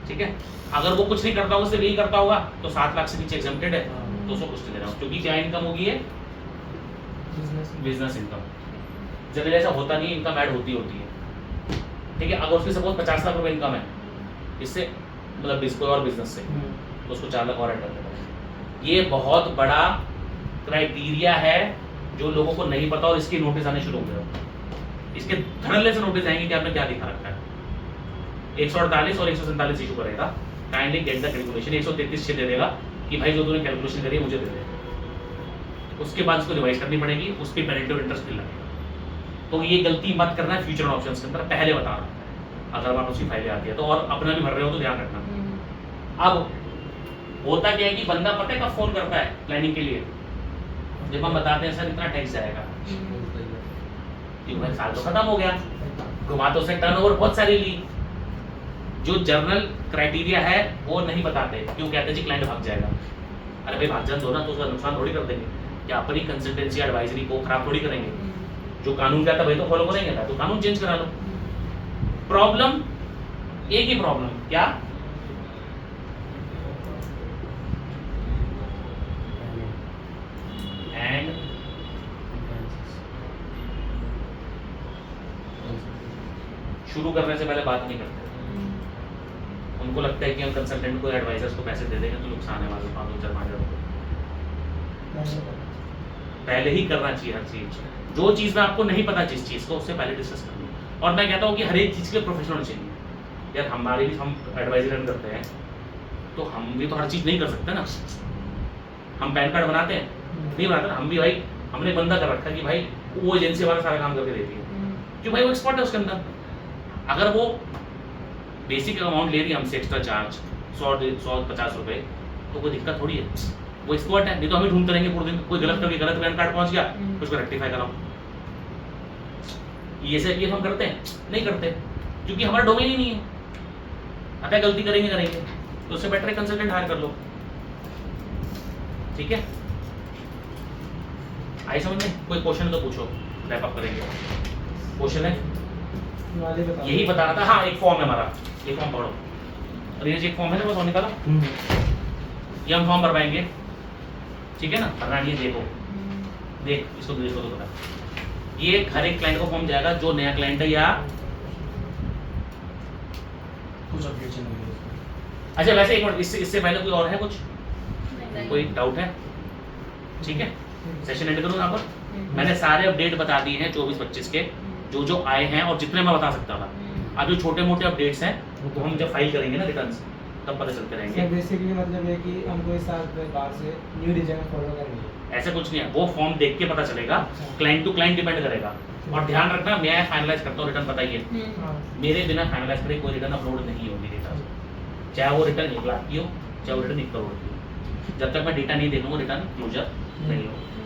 ठीक है। अगर वो कुछ नहीं करता होगा, सिर्फ यही करता होगा, तो 7 लाख से नीचे एग्जम्प्टेड है, तो उसको कुछ नहीं देना, क्योंकि क्या इनकम होगी है? Business income. जनरली ऐसा होता नहीं, इनकम ऐड होती है, ठीक है। अगर उसकी सपोज 50 लाख रुपए इनकम है इससे, मतलब कोई और बिजनेस से, तो उसको 4 लाख और ऐड करना पड़ेगा। ये बहुत बड़ा क्राइटेरिया है जो लोगों को नहीं पता, और इसके नोटिस आने शुरू हो गए। इसके धड़ल्ले से नोटिस आएंगे कि आपने क्या दिखा रखा है। 148 और 147 इशू करेगा, काइंडली गेट द कैलकुलेशन। 133 दे देगा कि भाई जो तूने कैलकुलेशन करी है मुझे दे दे, उसके बाद उसको रिवाइज करनी पड़ेगी, उसके पेनल्टी और इंटरेस्ट मिल लगेगा। तो ये गलती मत करना है फ्यूचर ऑप्शंस के अंदर, पहले बता रहा हूं। अगर आप उसकी फाइलें आती है तो, और अपना भी भर रहे हो तो ध्यान रखना। अब होता क्या है कि बंदा पता है कब फोन करता है प्लानिंग के लिए, जब हम बताते हैं सर इतना टैक्स जाएगा, भाई साल तो खत्म हो गया, घुमा तो उसने टर्नओवर बहुत सारी ली। जो जर्नल क्राइटेरिया है वो नहीं बताते, क्यों? कहते हैं जी क्लाइंट भाग जाएगा। अरे भाई भाग जान दो ना, तो उसका नुकसान थोड़ी कर देंगे, क्या अपनी कंसल्टेंसी एडवाइजरी को खराब थोड़ी करेंगे। जो कानून कहता है भाई तो फॉलो करेंगे ना, तो कानून चेंज करा लो। प्रॉब्लम एक ही प्रॉब्लम, क्या? एंड शुरू करने से पहले बात नहीं करते। उनको लगता है कि हम कंसल्टेंट को, एडवाइजर्स को पैसे दे देंगे तो नुकसान है हमारे 5-4 पहले ही करना चाहिए हर चीज। जो चीज़ में आपको नहीं पता जिस चीज़ को, उससे पहले डिस्कस करनी। और मैं कहता हूँ कि हर एक चीज़ के प्रोफेशनल चाहिए यार। हमारे भी हम एडवाइजरी रन करते हैं तो हम भी तो हर चीज़ नहीं कर सकते ना। हम पैन कार्ड बनाते हैं, नहीं बनाते ना, हम भी भाई हमने बंदा कर रखा है कि भाई वो एजेंसी हमारा सारा काम करके देती है, क्यों भाई वो एक्सपर्ट है उसके अंदर। अगर वो बेसिक अमाउंट ले रही है हमसे एक्स्ट्रा चार्ज 100-150 रुपये, तो कोई दिक्कत थोड़ी है, वो एक्सपर्ट है। नहीं तो हम ही ढूंढते रहेंगे पूरे दिन, कोई गलत करके गलत पैन कार्ड पहुंच गया तो उसको रेक्टिफाई कराओ। ये सब ये हम करते हैं? नहीं करते, क्योंकि हमारा डोमेन ही नहीं है। अतः गलती करेंगे तो उससे बेटर कंसल्टेंट हायर कर लो, ठीक है। आई समझ में? कोई क्वेश्चन तो पूछो, रैप अप करेंगे। क्वेश्चन है? यही बता रहा था। हाँ, एक फॉर्म है हमारा, ये फॉर्म पढ़ो। और ये जो एक फॉर्म है ना, वो निकाला, ये हम फॉर्म भरवाएंगे, ठीक है ना। भरना नहीं है, देखो देख, इसको देखो तो पता। ये हर एक क्लाइंट को फॉर्म जाएगा, जो नया क्लाइंट है या कुछ अपडेशन नहीं है इसमें। अच्छा वैसे एक मिनट, इससे पहले कोई और है कुछ, कोई डाउट है? ठीक है, सेशन एंड करूँ यहाँ पर। मैंने सारे अपडेट बता दिए हैं 24-25 के, जो जो आए हैं और जितने मैं बता सकता था। अब जो छोटे मोटे अपडेट्स हैं वो हम जब फाइल करेंगे ना रिटर्न्स, तब पता चलते रहेंगे। बेसिकली मतलब है कि हमको इस साल के बाद से न्यू डिजाइन फॉलो करनी है। ऐसा कुछ नहीं है, वो फॉर्म देख के पता चलेगा, क्लाइंट टू क्लाइंट डिपेंड करेगा। और ध्यान रखना, मैं फाइनलाइज करता हूँ रिटर्न, बताइए मेरे बिना फाइनलाइज करे कोई रिटर्न अपलोड नहीं होगी डेटा से, चाहे वो रिटर्न 1 लाख की हो, चाहे वो रिटर्न 1 करोड़ की हो। जब तक मैं डेटा नहीं दे दूंगा रिटर्न क्लोजर नहीं होगा।